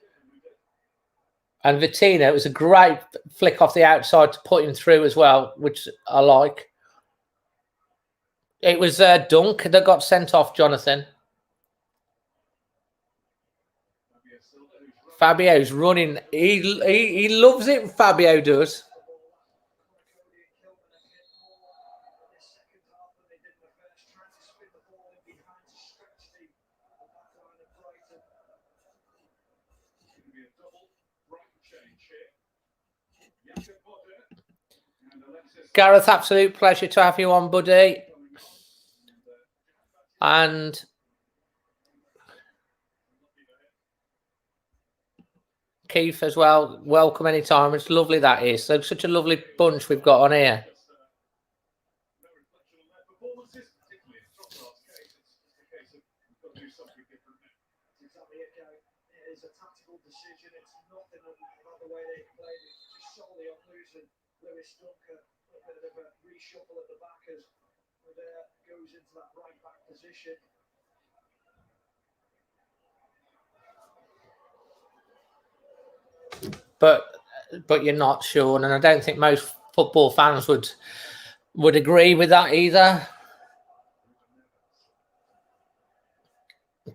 [SPEAKER 1] And Vitina, it was a great flick off the outside to put him through as well, which I like. It was Dunk that got sent off, Jonathan. Fabio's running. He loves it, Fabio does. Gareth, absolute pleasure to have you on, buddy. And Keith as well. Welcome anytime. It's lovely that is. So such a lovely bunch we've got on here.
[SPEAKER 3] Reshuffle at the back as goes into that right back position.
[SPEAKER 1] But you're not, Sean, and I don't think most football fans would agree with that either.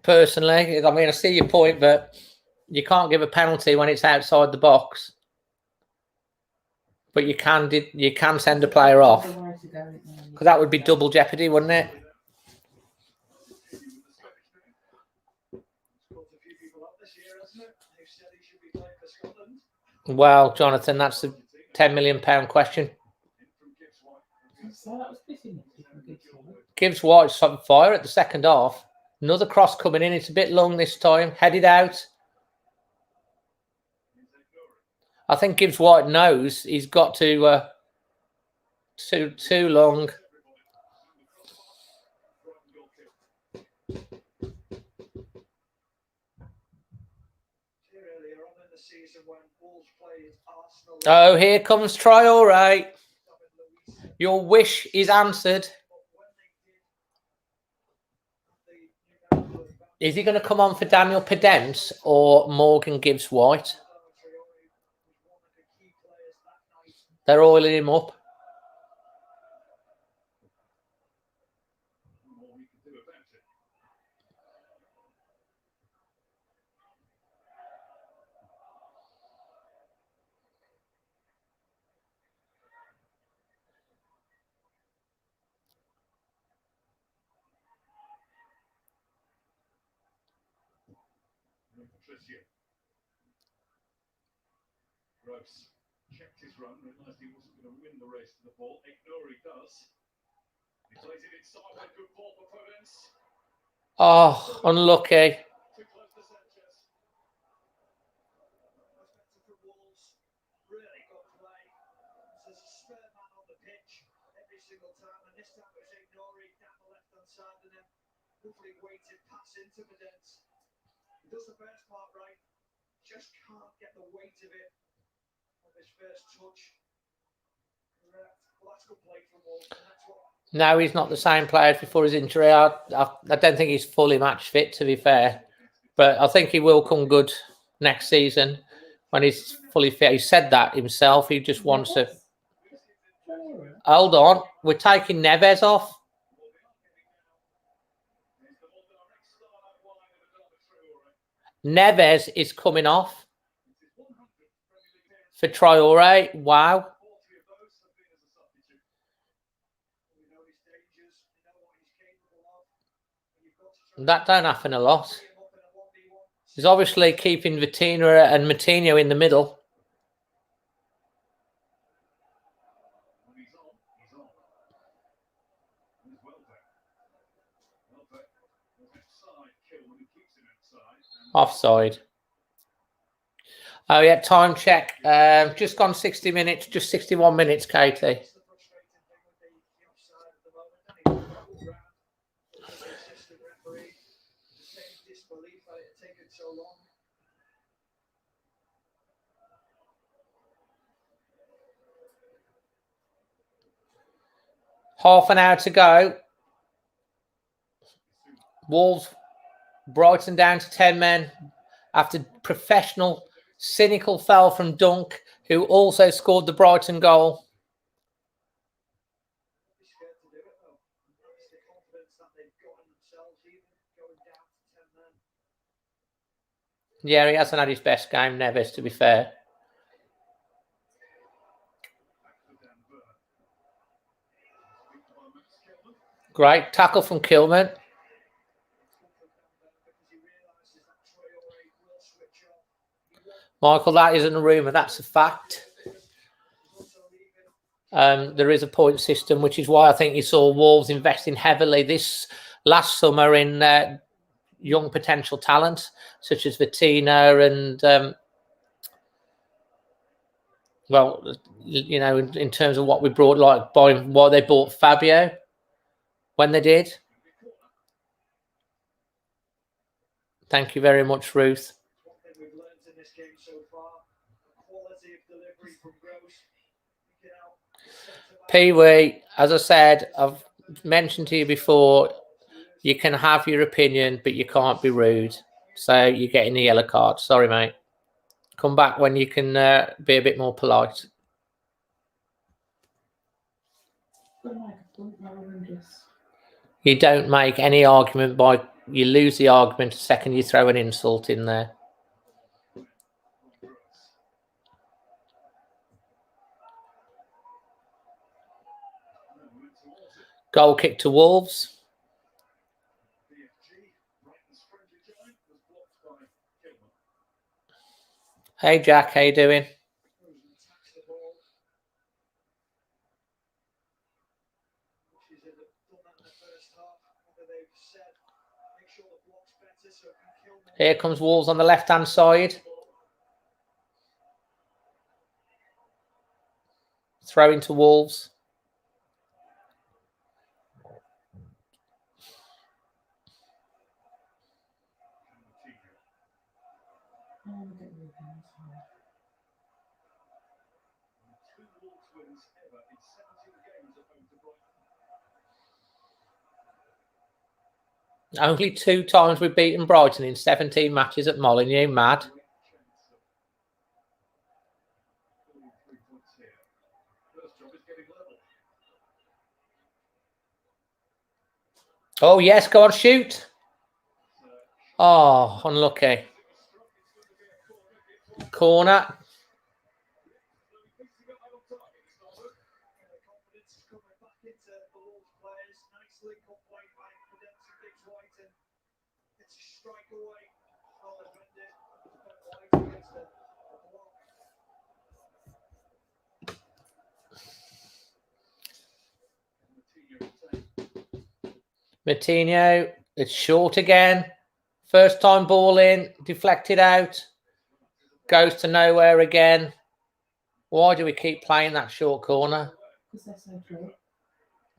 [SPEAKER 1] Personally, I mean, I see your point, but you can't give a penalty when it's outside the box. But you can send a player off, because that would be double jeopardy, wouldn't it? Well, Jonathan, that's a £10 million question. Gibbs-White's on fire at the second half. Another cross coming in. It's a bit long this time. Headed out. I think Gibbs-White knows he's got to too long. Oh, here comes Traore. Your wish is answered. Is he going to come on for Daniel Pedence or Morgan Gibbs-White? They're oiling him up.
[SPEAKER 4] Gross checked his run, realised he wasn't going to win the race to the ball. Ignore he does. He plays it inside with good ball performance.
[SPEAKER 1] Oh, unlucky.
[SPEAKER 4] Too close to Sanchez.
[SPEAKER 3] Perspective for Wolves. Really good play. There's a spare man on the pitch every single time, and this time it was Ignore down the left-hand side and then lovely weighted pass into Vidence. He does the first part right, just can't get the weight of it on this first touch. Correct. Well, that's good play from Wolves, and that's what.
[SPEAKER 1] No, he's not the same player as before his injury. I don't think he's fully match fit, to be fair. But I think he will come good next season when he's fully fit. He said that himself. He just wants to... Hold on. We're taking Neves off. Neves is coming off for Traore. Wow. That don't happen a lot. He's obviously keeping Vitina and Moutinho in the middle. Offside. Oh yeah, time check. Just gone 60 minutes, just 61 minutes, Katie. Half an hour to go. Wolves, Brighton down to 10 men after professional, cynical foul from Dunk, who also scored the Brighton goal. Yeah, he hasn't had his best game, Neves, to be fair. Great tackle from Kilman. Michael, that isn't a rumour, that's a fact. There is a point system, which is why I think you saw Wolves investing heavily this last summer in young potential talent, such as Vitina and, well, you know, in terms of what we brought, like why they bought Fabio when they did. Thank you very much, Ruth. Pee-wee, as I said, I've mentioned to you before, you can have your opinion, but you can't be rude. So you're getting the yellow card. Sorry, mate. Come back when you can be a bit more polite. You don't make any argument by... You lose the argument the second you throw an insult in there. Goal kick to Wolves. Hey, Jack. How you doing? Here comes Wolves on the left-hand side. Throw into Wolves. Only 2 times we've beaten Brighton in 17 matches at Molineux. Mad. Oh, yes. Go on, shoot. Oh, unlucky. Corner. Martino, it's short again. First time ball in, deflected out. Goes to nowhere again. Why do we keep playing that short corner?
[SPEAKER 2] Because they're so short.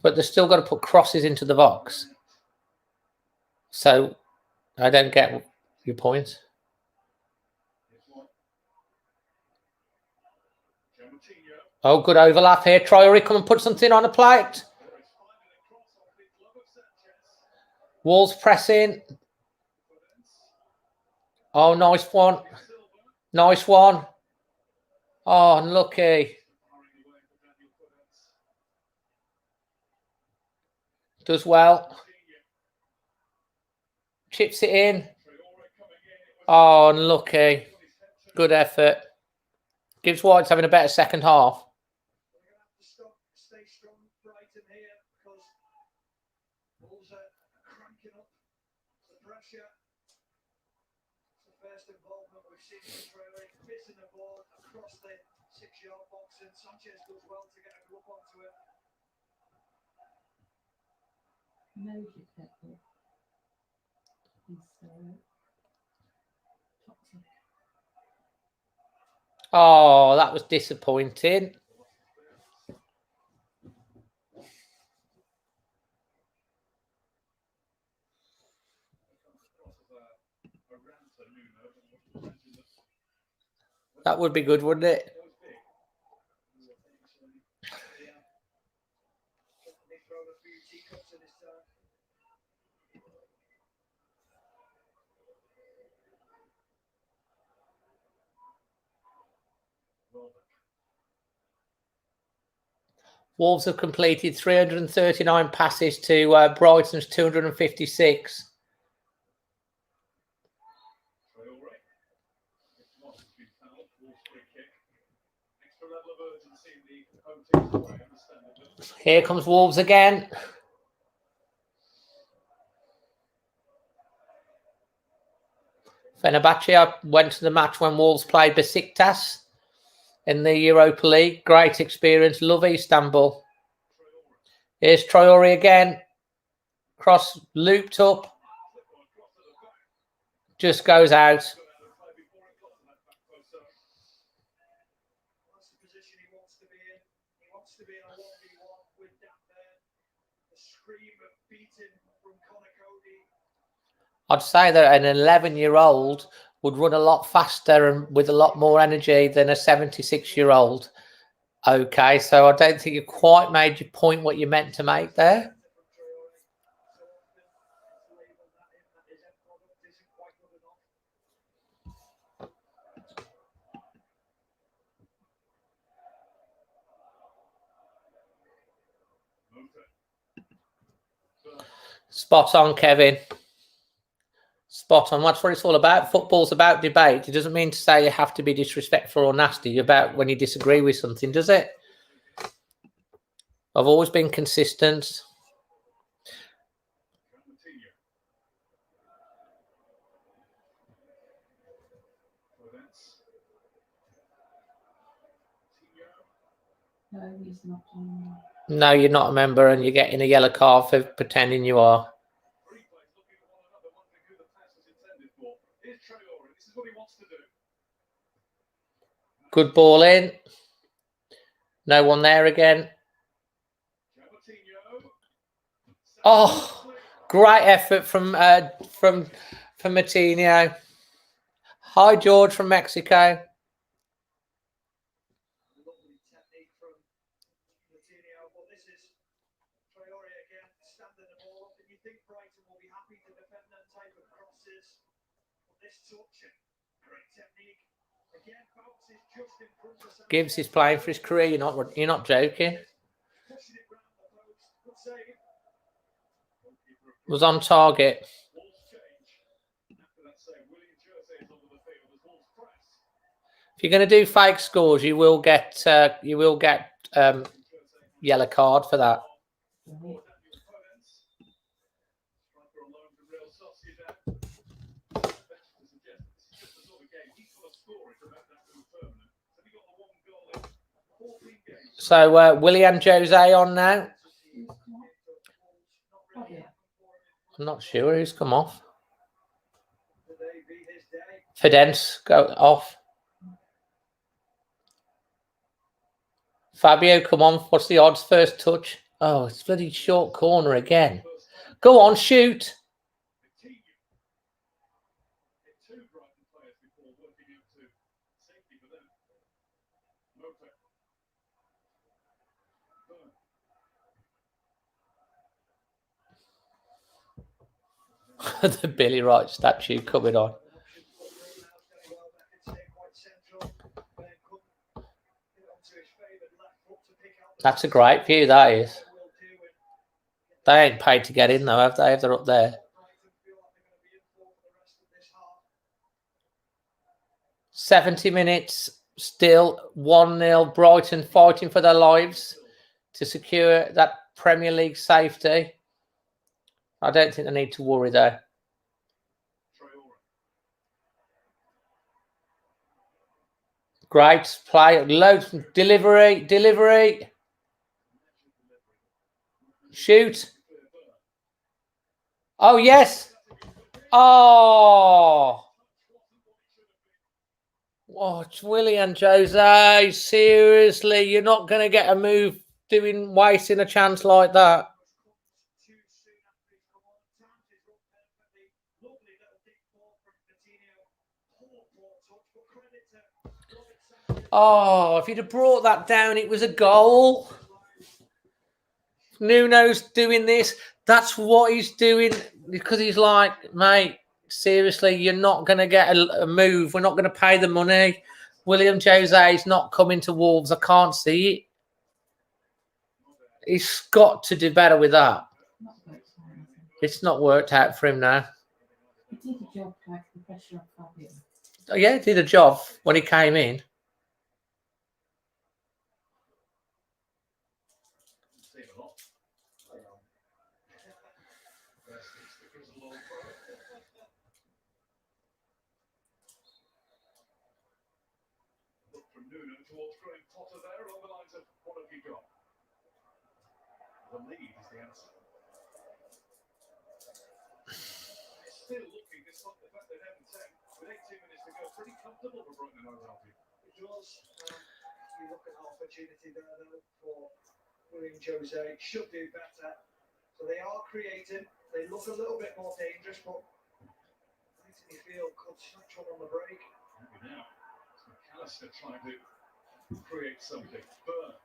[SPEAKER 1] But they've still got to put crosses into the box. So I don't get your point. Oh, good overlap here. Traore, come and put something on a plate. Wolves pressing. Oh, nice one. Nice one. Oh, unlucky. Does well. Chips it in. Oh, unlucky. Good effort. Gibbs-White's having a better second half.
[SPEAKER 4] Stay strong, Brighton here, because Wolves are cranking up the pressure. It's the first involvement we've seen from Traore, missing the ball across the 6-yard box, and Sanchez does well to get a grip onto it.
[SPEAKER 2] No, you get it. He's toxic.
[SPEAKER 1] Oh, that was disappointing. That would be good, wouldn't it? Wolves have completed 339 passes to Brighton's 256. Here comes Wolves again. Fenerbahce went to the match when Wolves played Besiktas in the Europa League. Great experience. Love Istanbul. Here's Traore again. Cross looped up. Just goes out.
[SPEAKER 4] That's the position he wants to be in. He wants to be in a 1v1 with that there. The scream of beating from Connor Cody.
[SPEAKER 1] I'd say that an 11-year-old would run a lot faster and with a lot more energy than a 76-year-old. Okay, so I don't think you quite made your point what you meant to make there. Spot on, Kevin. Spot on. That's what it's all about. Football's about debate. It doesn't mean to say you have to be disrespectful or nasty about when you disagree with something, does it? I've always been consistent.
[SPEAKER 2] No, he's not.
[SPEAKER 1] No, you're not a member and you're getting a yellow card for pretending you are. Good ball in. No one there again. Oh, great effort from Martino. Hi, George from Mexico.
[SPEAKER 4] Lovely technique from Martino, but this is Traore again, standing the ball up, and you think Brighton will be happy to defend that type of crosses. But this touch and great technique. Again, bounces just in front of Sanchez.
[SPEAKER 1] Gibbs is playing for his career. You're not joking.
[SPEAKER 4] Pushing it round the post. Good save.
[SPEAKER 1] Was on target. If you're going to do fake scores, you will get yellow card for that. So Willian Jose on now. I'm not sure who's come off.
[SPEAKER 3] Today be his day.
[SPEAKER 1] Fidence go off. Fabio, come on. What's the odds? First touch. Oh, it's bloody short corner again. Go on, shoot.
[SPEAKER 4] Hit two Brighton players before working out to safety for them. Motor.
[SPEAKER 1] The Billy Wright statue coming on. That's a great view, that is. They ain't paid to get in, though, have they? If they're up there. 70 minutes, still 1-0. Brighton fighting for their lives to secure that Premier League safety. I don't think they need to worry, though. Great play. Loads of delivery. Shoot. Oh, yes. Oh. Watch William Jose. Seriously, you're not going to get a move wasting a chance like that. Oh, if he'd have brought that down, it was a goal. Nuno's doing this. That's what he's doing because he's like, mate, seriously, you're not going to get a move. We're not going to pay the money. William Jose is not coming to Wolves. I can't see it. He's got to do better with that. It's not worked out for him now.
[SPEAKER 2] He did a job to take the pressure off Fabio.
[SPEAKER 1] Oh, yeah, he did a job when he came in.
[SPEAKER 4] The lead is the answer. Still looking, despite the fact they haven't taken, with 18 minutes to go, pretty comfortable for Brighton and Wolverhampton.
[SPEAKER 3] It does. You look at the opportunity there, though, for William Jose. Should do better. So they are creating. They look a little bit more dangerous, but Anthony Field could snatch one on the break.
[SPEAKER 4] Maybe now. It's McAllister trying to create something. Burn.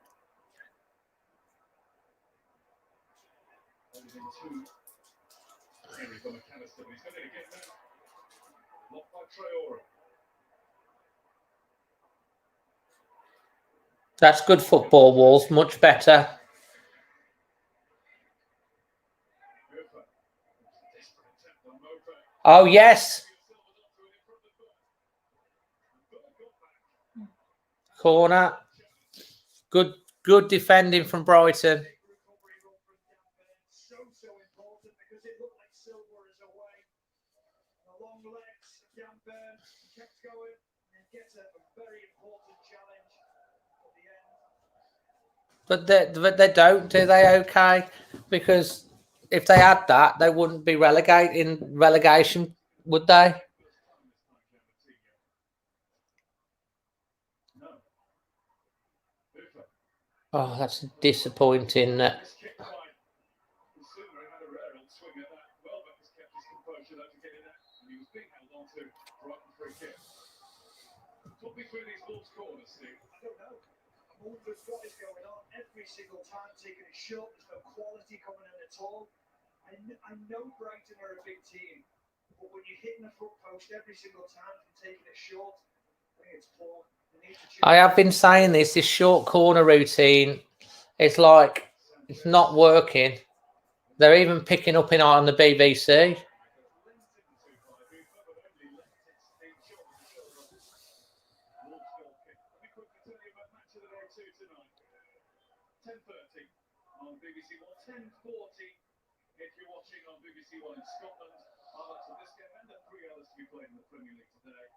[SPEAKER 4] Into Henry from McAllister, but he's going to get that. Blocked by Traore.
[SPEAKER 1] That's good football, Wolves. Much better. Oh, yes. Corner. Good defending from Brighton.
[SPEAKER 3] So important because it looked like Silver is away. The long legs, Gamburn kept going and gets a very important challenge at the end.
[SPEAKER 1] But they don't, do they? Okay, because if they had that, they wouldn't be relegation, would they? Oh, that's disappointing.
[SPEAKER 4] Talk me through these Wolves corners, Steve.
[SPEAKER 3] I don't know. I'm wondering what is going on. Every single time taking it short, there's no quality coming in at all. I know Brighton are a big team, but when you're hitting the front post every single time and taking it short, I think it's poor.
[SPEAKER 1] I have been saying this short corner routine is like, it's not working. They're even picking up on the BBC.
[SPEAKER 4] On BBC One, 10:40 if you're watching on BBC One in Scotland. Highlights of this game and the 3 others to be played in the Premier League today.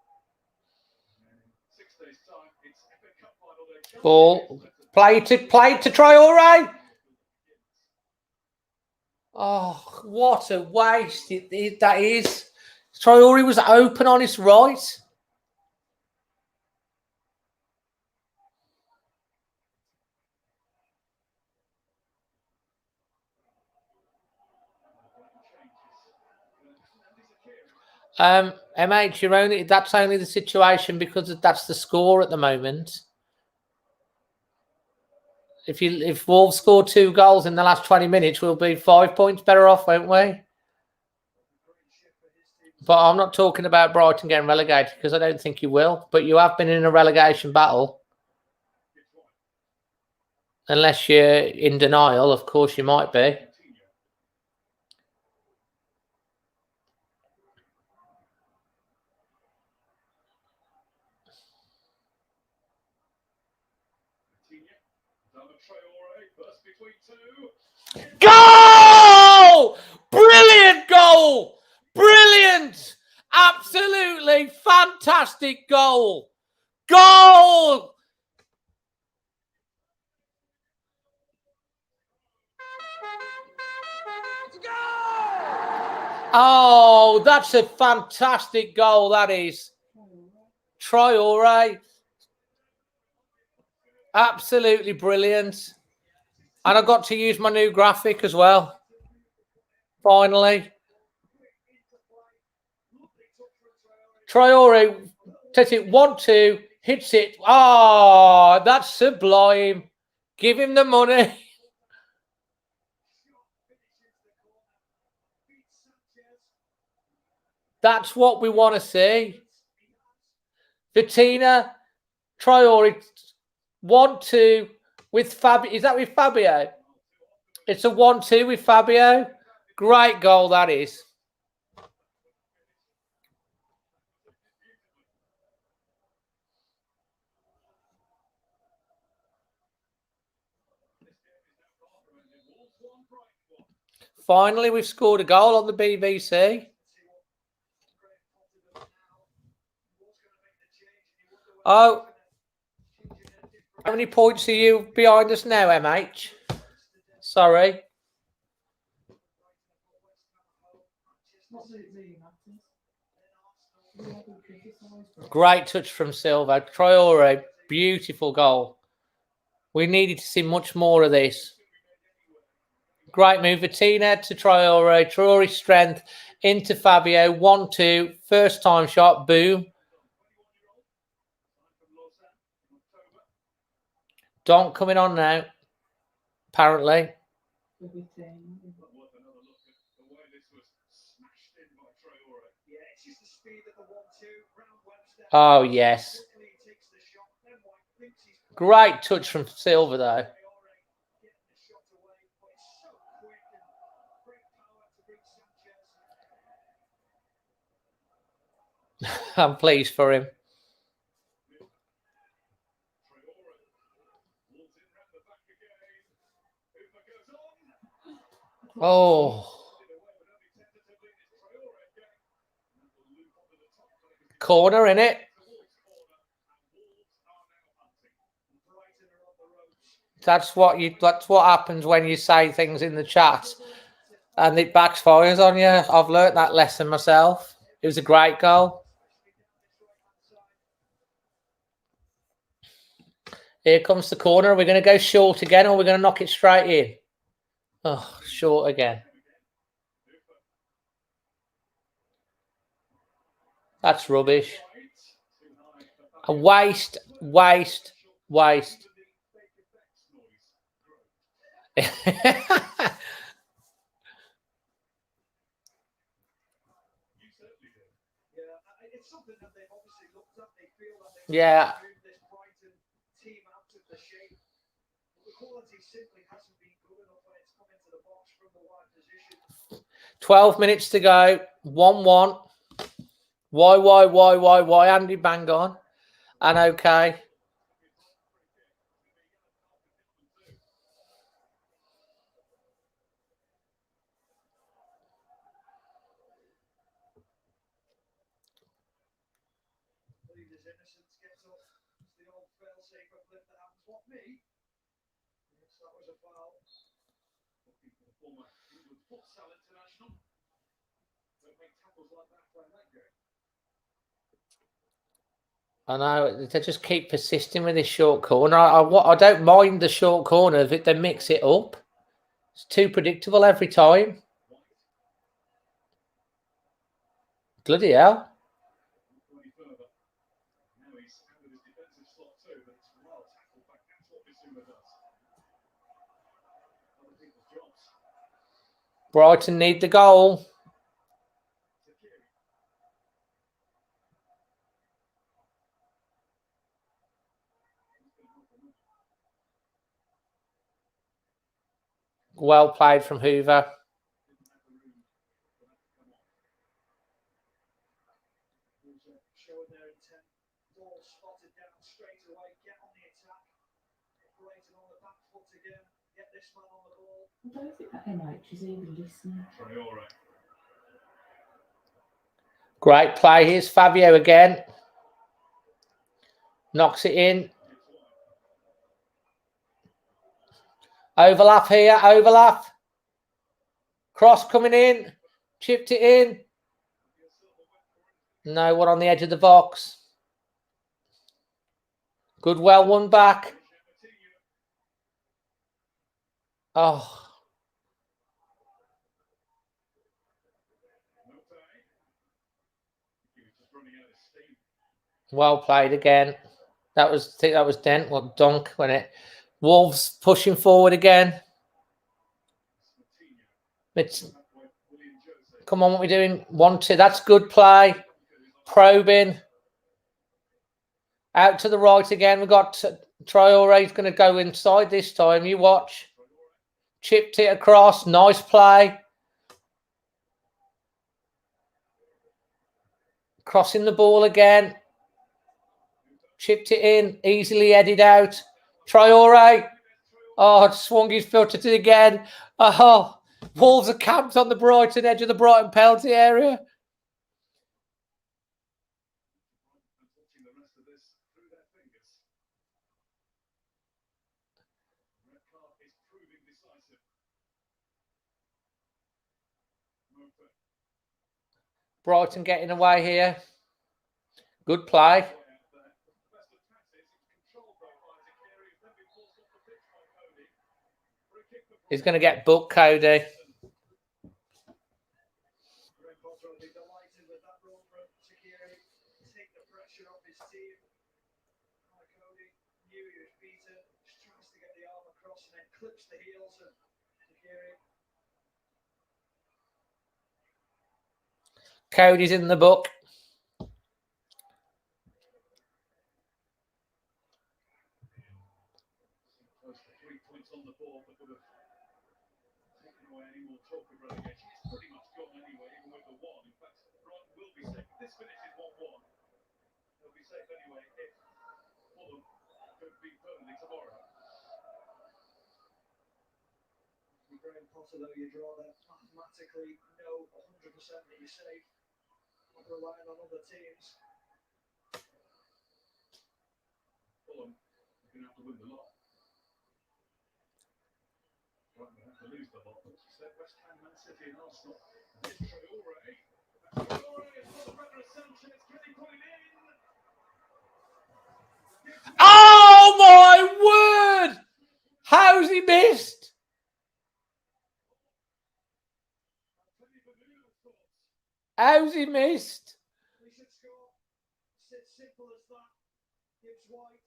[SPEAKER 4] And in 6 days' time, it's FA Cup final day. Play
[SPEAKER 1] to Traore. Oh, what a waste that is. Traore was open on his right. MH, that's only the situation because that's the score at the moment. If Wolves score 2 goals in the last 20 minutes, we'll be 5 points better off, won't we? But I'm not talking about Brighton getting relegated because I don't think you will. But you have been in a relegation battle. Unless you're in denial, of course you might be. Goal! Brilliant goal! Brilliant! Absolutely fantastic goal! Goal! Oh, that's a fantastic goal, that is. Traore. Absolutely brilliant. And I got to use my new graphic as well. Finally. Traore takes it 1-2, hits it. Oh, that's sublime. Give him the money. That's what we want to see. Vitina, Traore, 1-2 with Fabio. Is that with Fabio? It's a 1-2 with Fabio. Great goal, that is. Finally, we've scored a goal on the BBC. Oh, how many points are you behind us now, MH? Sorry. Great touch from Silva. Traore, beautiful goal. We needed to see much more of this. Great move. Vitina to Traore. Traore's strength into Fabio. 1-2. First time shot. Boom. Don coming on now. Apparently. Oh, yes. Great touch from Silva, though. I'm pleased for him. Oh. Corner, in it. That's what happens when you say things in the chat and it backfires on you. I've learnt that lesson myself. It was a great goal. Here comes the corner. We're going to go short again, or we're going to knock it straight in. Oh, short again. That's rubbish. A waste. 12 minutes to go. 1-1. Why? Andy bang on. And okay.
[SPEAKER 4] futsal international. Don't make tackles like that playing that game.
[SPEAKER 1] I know they just keep persisting with this short corner. I don't mind the short corner if they mix it up. It's too predictable every time. Bloody hell.
[SPEAKER 4] Any further. Now he's out of his defensive slot too, but it's well tackled back. That's what Bissouma does. Other people's jobs.
[SPEAKER 1] Brighton need the goal. Well played from Hoover.
[SPEAKER 3] Showing their intent. Ball spotted down straight away. Get on the attack. Brighton on the back foot again. Get this man on the ball.
[SPEAKER 2] I don't think that NH is even listening.
[SPEAKER 4] Traore.
[SPEAKER 1] Great play. Here's Fabio again. Knocks it in. Overlap here. Overlap. Cross coming in. Chipped it in. No one on the edge of the box. Good, well won back. Oh. Well played again. I think that was Dent or Dunk when it. Wolves pushing forward again. Come on, what are we doing? 1-2. That's good play. Probing. Out to the right again. We've got Traore. He's going to go inside this time. You watch. Chipped it across. Nice play. Crossing the ball again. Chipped it in. Easily headed out. Traore. Oh, swung his foot at it again. Oh, Wolves are camped on the Brighton edge of the Brighton penalty area. Brighton getting away here. Good play. He's going to get booked, Cody. Cody's in the book.
[SPEAKER 4] This finishes 1-1. They'll be safe anyway if Fulham could beat Burnley tomorrow.
[SPEAKER 3] You're Graham Potter, though, you draw that mathematically know 100% that you're safe. Not relying on other teams.
[SPEAKER 4] Fulham are going to have to win the lot. Brighton will have to lose the lot. But as you said, West Ham, Man City and Arsenal. Here's Traore.
[SPEAKER 1] Oh my word! How's he missed? How's he missed?
[SPEAKER 3] We should score. It's simple as that. Gibbs-White,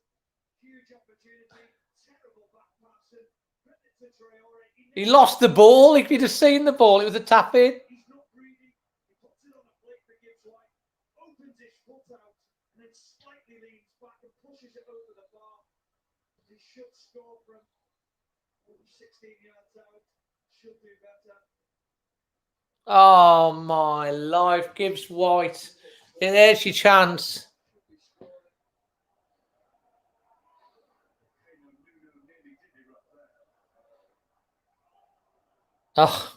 [SPEAKER 3] huge opportunity, terrible back pass, and credit to Traore.
[SPEAKER 1] He lost the ball. If you'd have seen the ball, it was a tap in.
[SPEAKER 3] He's not greedy. He puts it on a plate for Gibbs-White, opens his foot out, and then slightly leans back and pushes it over the bar. He should score from 16 yards out. Should do better.
[SPEAKER 1] Oh my life, Gibbs-White. Yeah, there's your chance. Oh.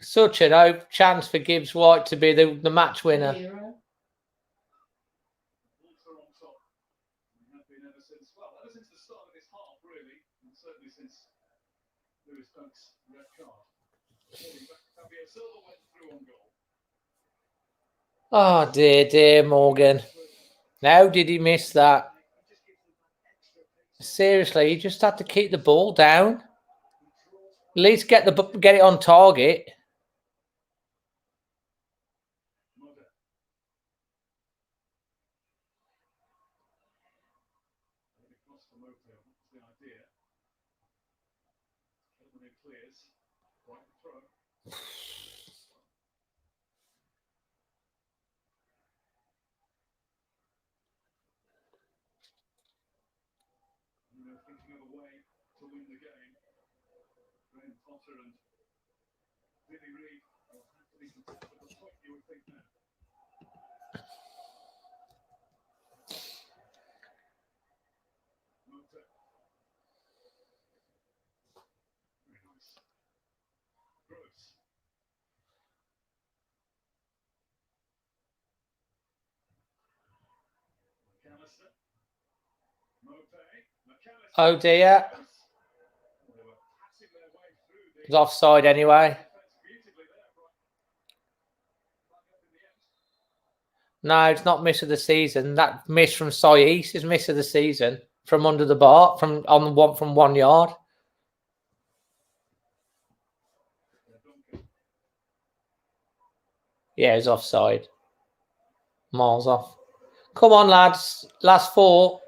[SPEAKER 1] Such an open chance for Gibbs-White to be the match winner.
[SPEAKER 4] ever since the start of this half, really, and certainly since Lewis Dunk's red card. Fabio Silva went through on goal.
[SPEAKER 1] Oh, dear, Morgan. How did he miss that? Seriously, he just had to keep the ball down. At least get it on target.
[SPEAKER 4] Thinking of a way to win the game. Graham Potter and Billy Reid will have to be content with the point, you would think now. Motor. Very nice. Gross. McAllister.
[SPEAKER 1] Oh, dear. It's offside anyway. No, it's not miss of the season. That miss from Sais is miss of the season from under the bar, from 1 yard. Yeah, it's offside. Miles off. Come on, lads. Last 4.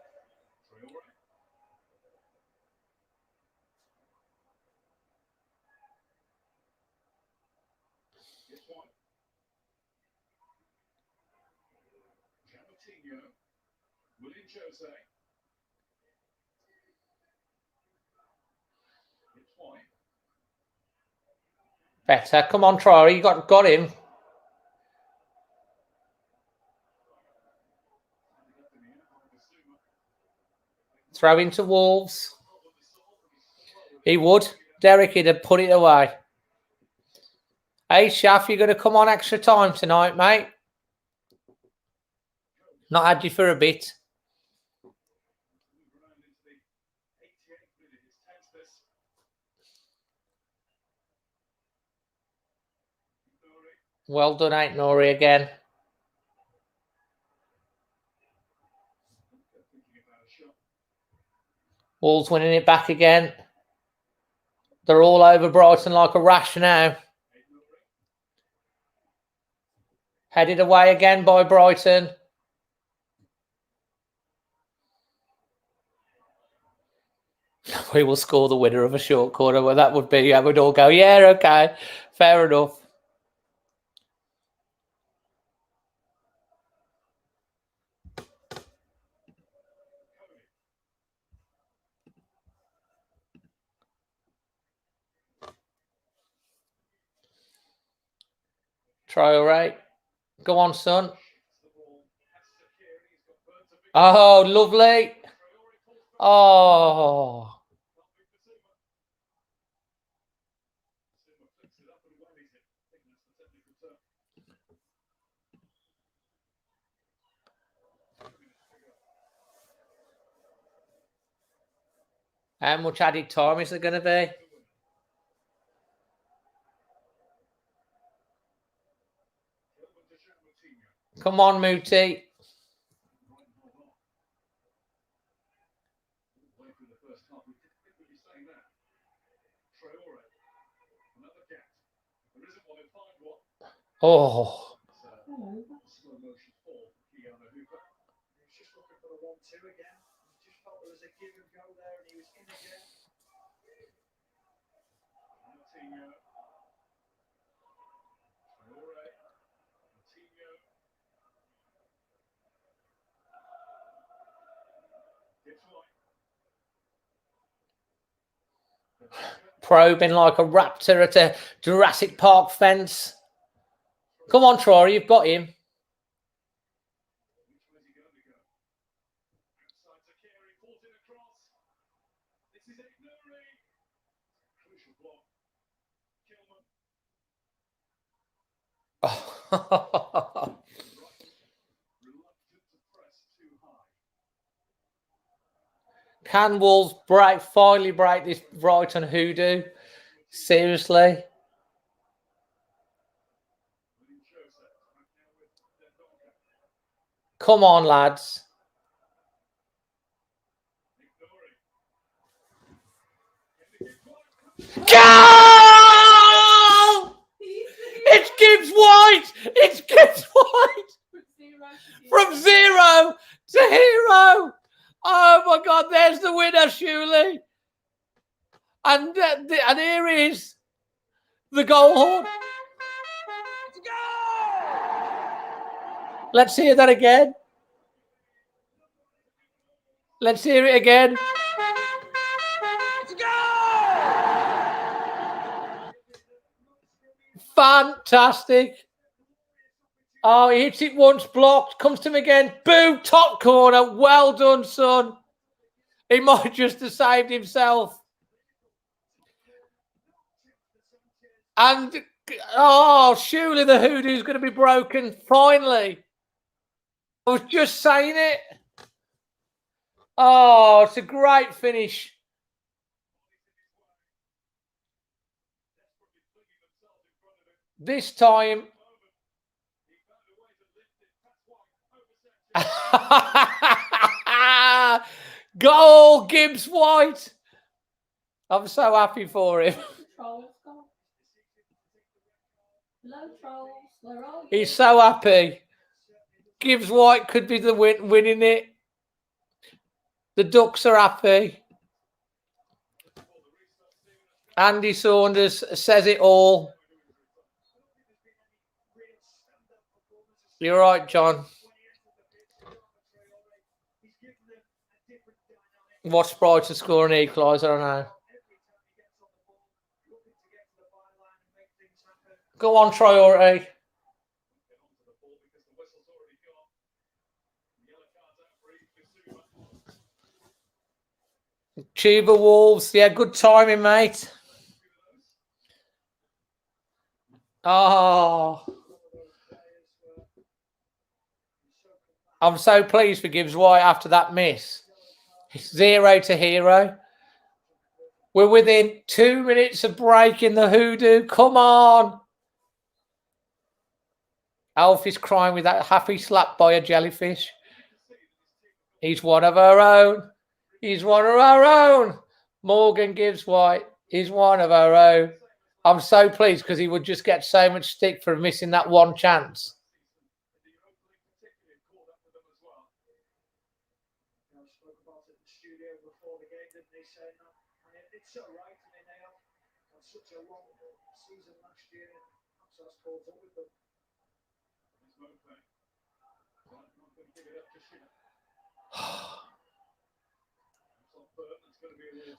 [SPEAKER 1] Better. Come on, Traore. You got him. Throw into Wolves. He would. Derek, he'd have put it away. Hey, Shaff, you're going to come on extra time tonight, mate. Not had you for a bit. Well done, Ain't Nori again. Wolves winning it back again. They're all over Brighton like a rash now. Headed away again by Brighton. We will score the winner of a short corner. Well, that would be, I would all go, yeah, okay, fair enough. Traore. Go on, son. Oh, lovely. Oh. How much added time is there going to be? Come on, Muti. Oh.
[SPEAKER 3] Slow motion fall for Keanu Hooper. He was just looking for the 1-2 again. He just felt there was a give and go there, and he was in again.
[SPEAKER 1] Probing like a raptor at a Jurassic Park fence. Come on, Traore, you've got him. Oh. Can Wolves finally break this Brighton hoodoo? Seriously? Come on, lads. Go! It's Gibbs-White! It's Gibbs-White! From 0 to hero! Oh my God, there's the winner, surely. And here is the goal horn. Let's hear that again. Let's hear it again. Fantastic. Oh, he hits it once, blocked, comes to him again. Boom, top corner. Well done, son. He might just have saved himself. And, oh, surely the hoodoo's going to be broken. Finally. I was just saying it. Oh, it's a great finish. This time. Goal, Gibbs-White. I'm so happy for him. He's so happy. Gibbs-White could be the winning it. The Ducks are happy. Andy Saunders says it all. You're right, John. Watch Brighton score an equalizer now. Go on, Priority. Tuba Wolves. Yeah, good timing, mate. Oh. I'm so pleased for Gibbs-White after that miss. 0 to hero. We're within 2 minutes of breaking the hoodoo. Come on. Alfie's crying with that happy slap by a jellyfish. He's one of our own. He's one of our own. Morgan Gibbs-White. He's one of our own. I'm so pleased because he would just get so much stick for missing that one chance.
[SPEAKER 4] It's so right in the nail. On such a long season last year, so I suppose up with them.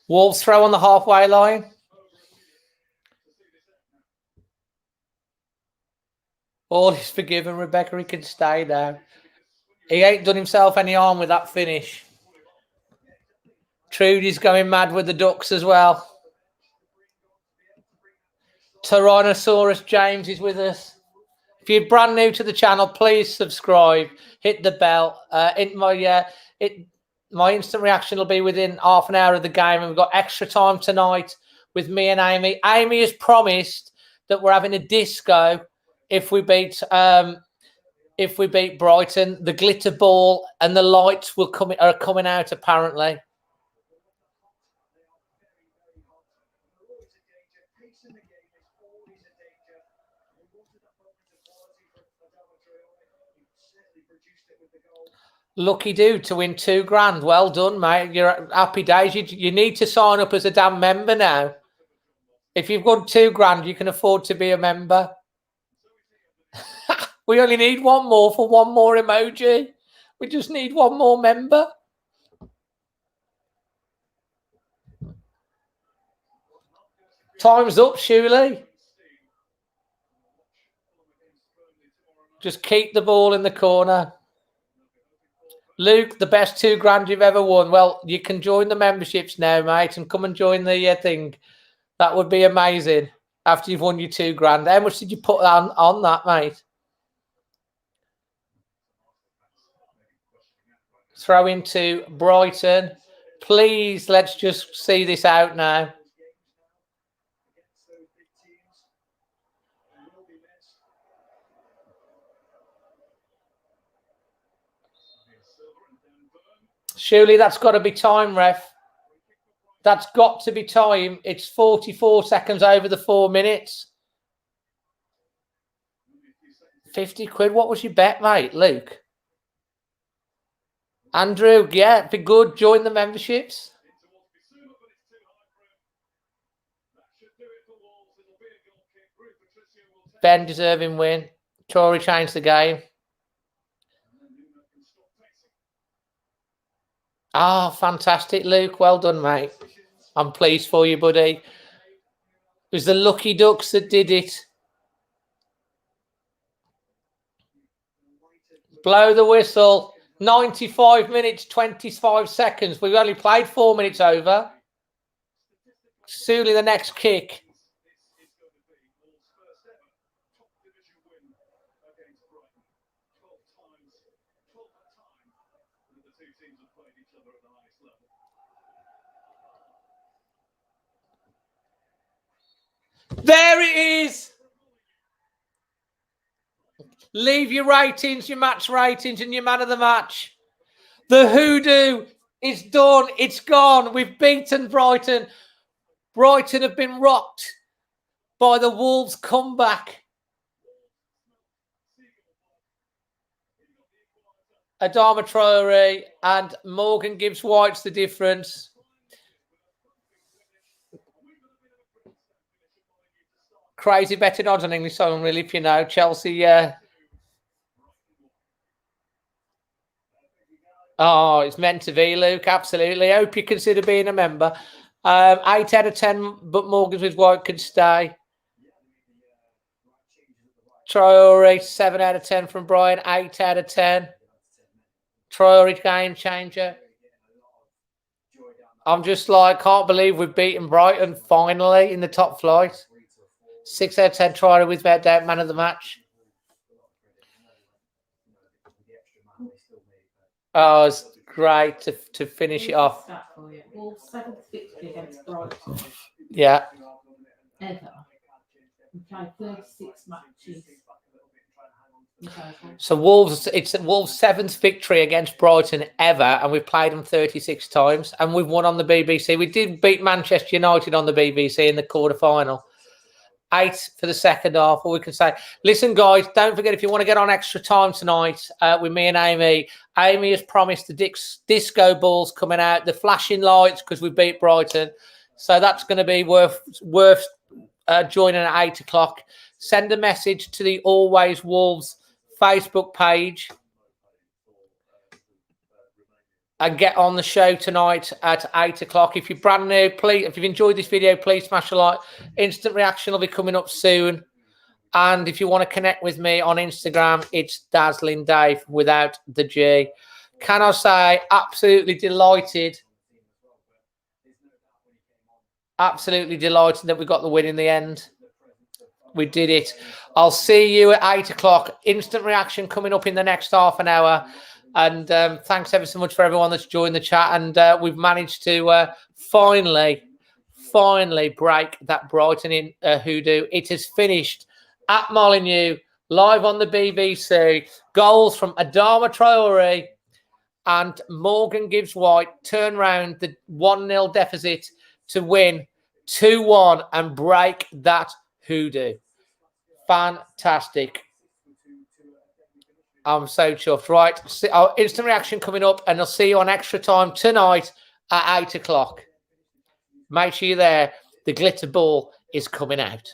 [SPEAKER 1] Wolves throw on the halfway line. All is forgiven, Rebecca. He can stay now. He ain't done himself any harm with that finish. Trudy's going mad with the Ducks as well. Tyrannosaurus James is with us. If you're brand new to the channel, please subscribe. Hit the bell. My instant reaction will be within half an hour of the game, and we've got extra time tonight with me and Amy. Amy has promised that we're having a disco if we beat Brighton. The glitter ball and the lights are coming out apparently. Lucky dude to win $2,000. Well done, mate. You're happy days. You need to sign up as a damn member now. If you've got $2,000, you can afford to be a member. We only need one more for one more emoji. We just need one more member. Time's up, Shuley. Just keep the ball in the corner. Luke, the best $2,000 you've ever won. Well, you can join the memberships now, mate, and come and join the thing. That would be amazing after you've won your $2,000. How much did you put on that, mate? Throw into Brighton. Please, let's just see this out now. Surely that's got to be time, ref. That's got to be time. It's 44 seconds over the 4 minutes. 50 quid. What was your bet, mate, Luke? Andrew, yeah, be good. Join the memberships. Ben deserving win. Tory changed the game. Ah, fantastic, Luke. Well done, mate. I'm pleased for you, buddy. It was the Lucky Ducks that did it. Blow the whistle. 95 minutes, 25 seconds. We've only played 4 minutes over. Soonly the next kick. There it is. Leave your ratings, your match ratings, and your man of the match. The hoodoo is done. It's gone. We've beaten Brighton. Brighton have been rocked by the Wolves' comeback. Adama Traore and Morgan Gibbs-White's the difference. Crazy betting odds on English song, really, if you know. Chelsea, Oh, it's meant to be, Luke. Absolutely. I hope you consider being a member. 8 out of 10, but Morgan's with White could stay. Traore, 7 out of 10 from Brian. 8 out of 10. Traore, game changer. I'm just like, can't believe we've beaten Brighton finally in the top flight. 6 out of 10 Traore with without doubt man of the match. Oh, it's great to finish it off.
[SPEAKER 2] Wolves' 7th victory against Brighton.
[SPEAKER 1] Yeah.
[SPEAKER 2] Ever. We played 36 matches.
[SPEAKER 1] So Wolves, it's Wolves' 7th victory against Brighton ever, and we've played them 36 times, and we've won on the BBC. We did beat Manchester United on the BBC in the quarter-final. 8 for the second half. All we can say, listen, guys, don't forget, if you want to get on extra time tonight with me and Amy, Amy has promised the disco balls coming out, the flashing lights, because we beat Brighton. So that's going to be worth joining at 8 o'clock. Send a message to the Always Wolves Facebook page and get on the show tonight at 8 o'clock. If you're brand new, please, if you've enjoyed this video, please smash a like. Instant reaction will be coming up soon. And if you want to connect with me on Instagram, it's Dazzling Dave without the G. Can I say, absolutely delighted. Absolutely delighted that we got the win in the end. We did it. I'll see you at 8 o'clock. Instant reaction coming up in the next half an hour. And thanks ever so much for everyone that's joined the chat. And we've managed to finally break that Brighton in hoodoo. It has finished at Molineux, live on the BBC. Goals from Adama Traore and Morgan Gibbs-White turn round the 1-0 deficit to win 2-1 and break that hoodoo. Fantastic. I'm so chuffed. Right. Instant reaction coming up, and I'll see you on extra time tonight at 8 o'clock. Make sure you're there. The glitter ball is coming out.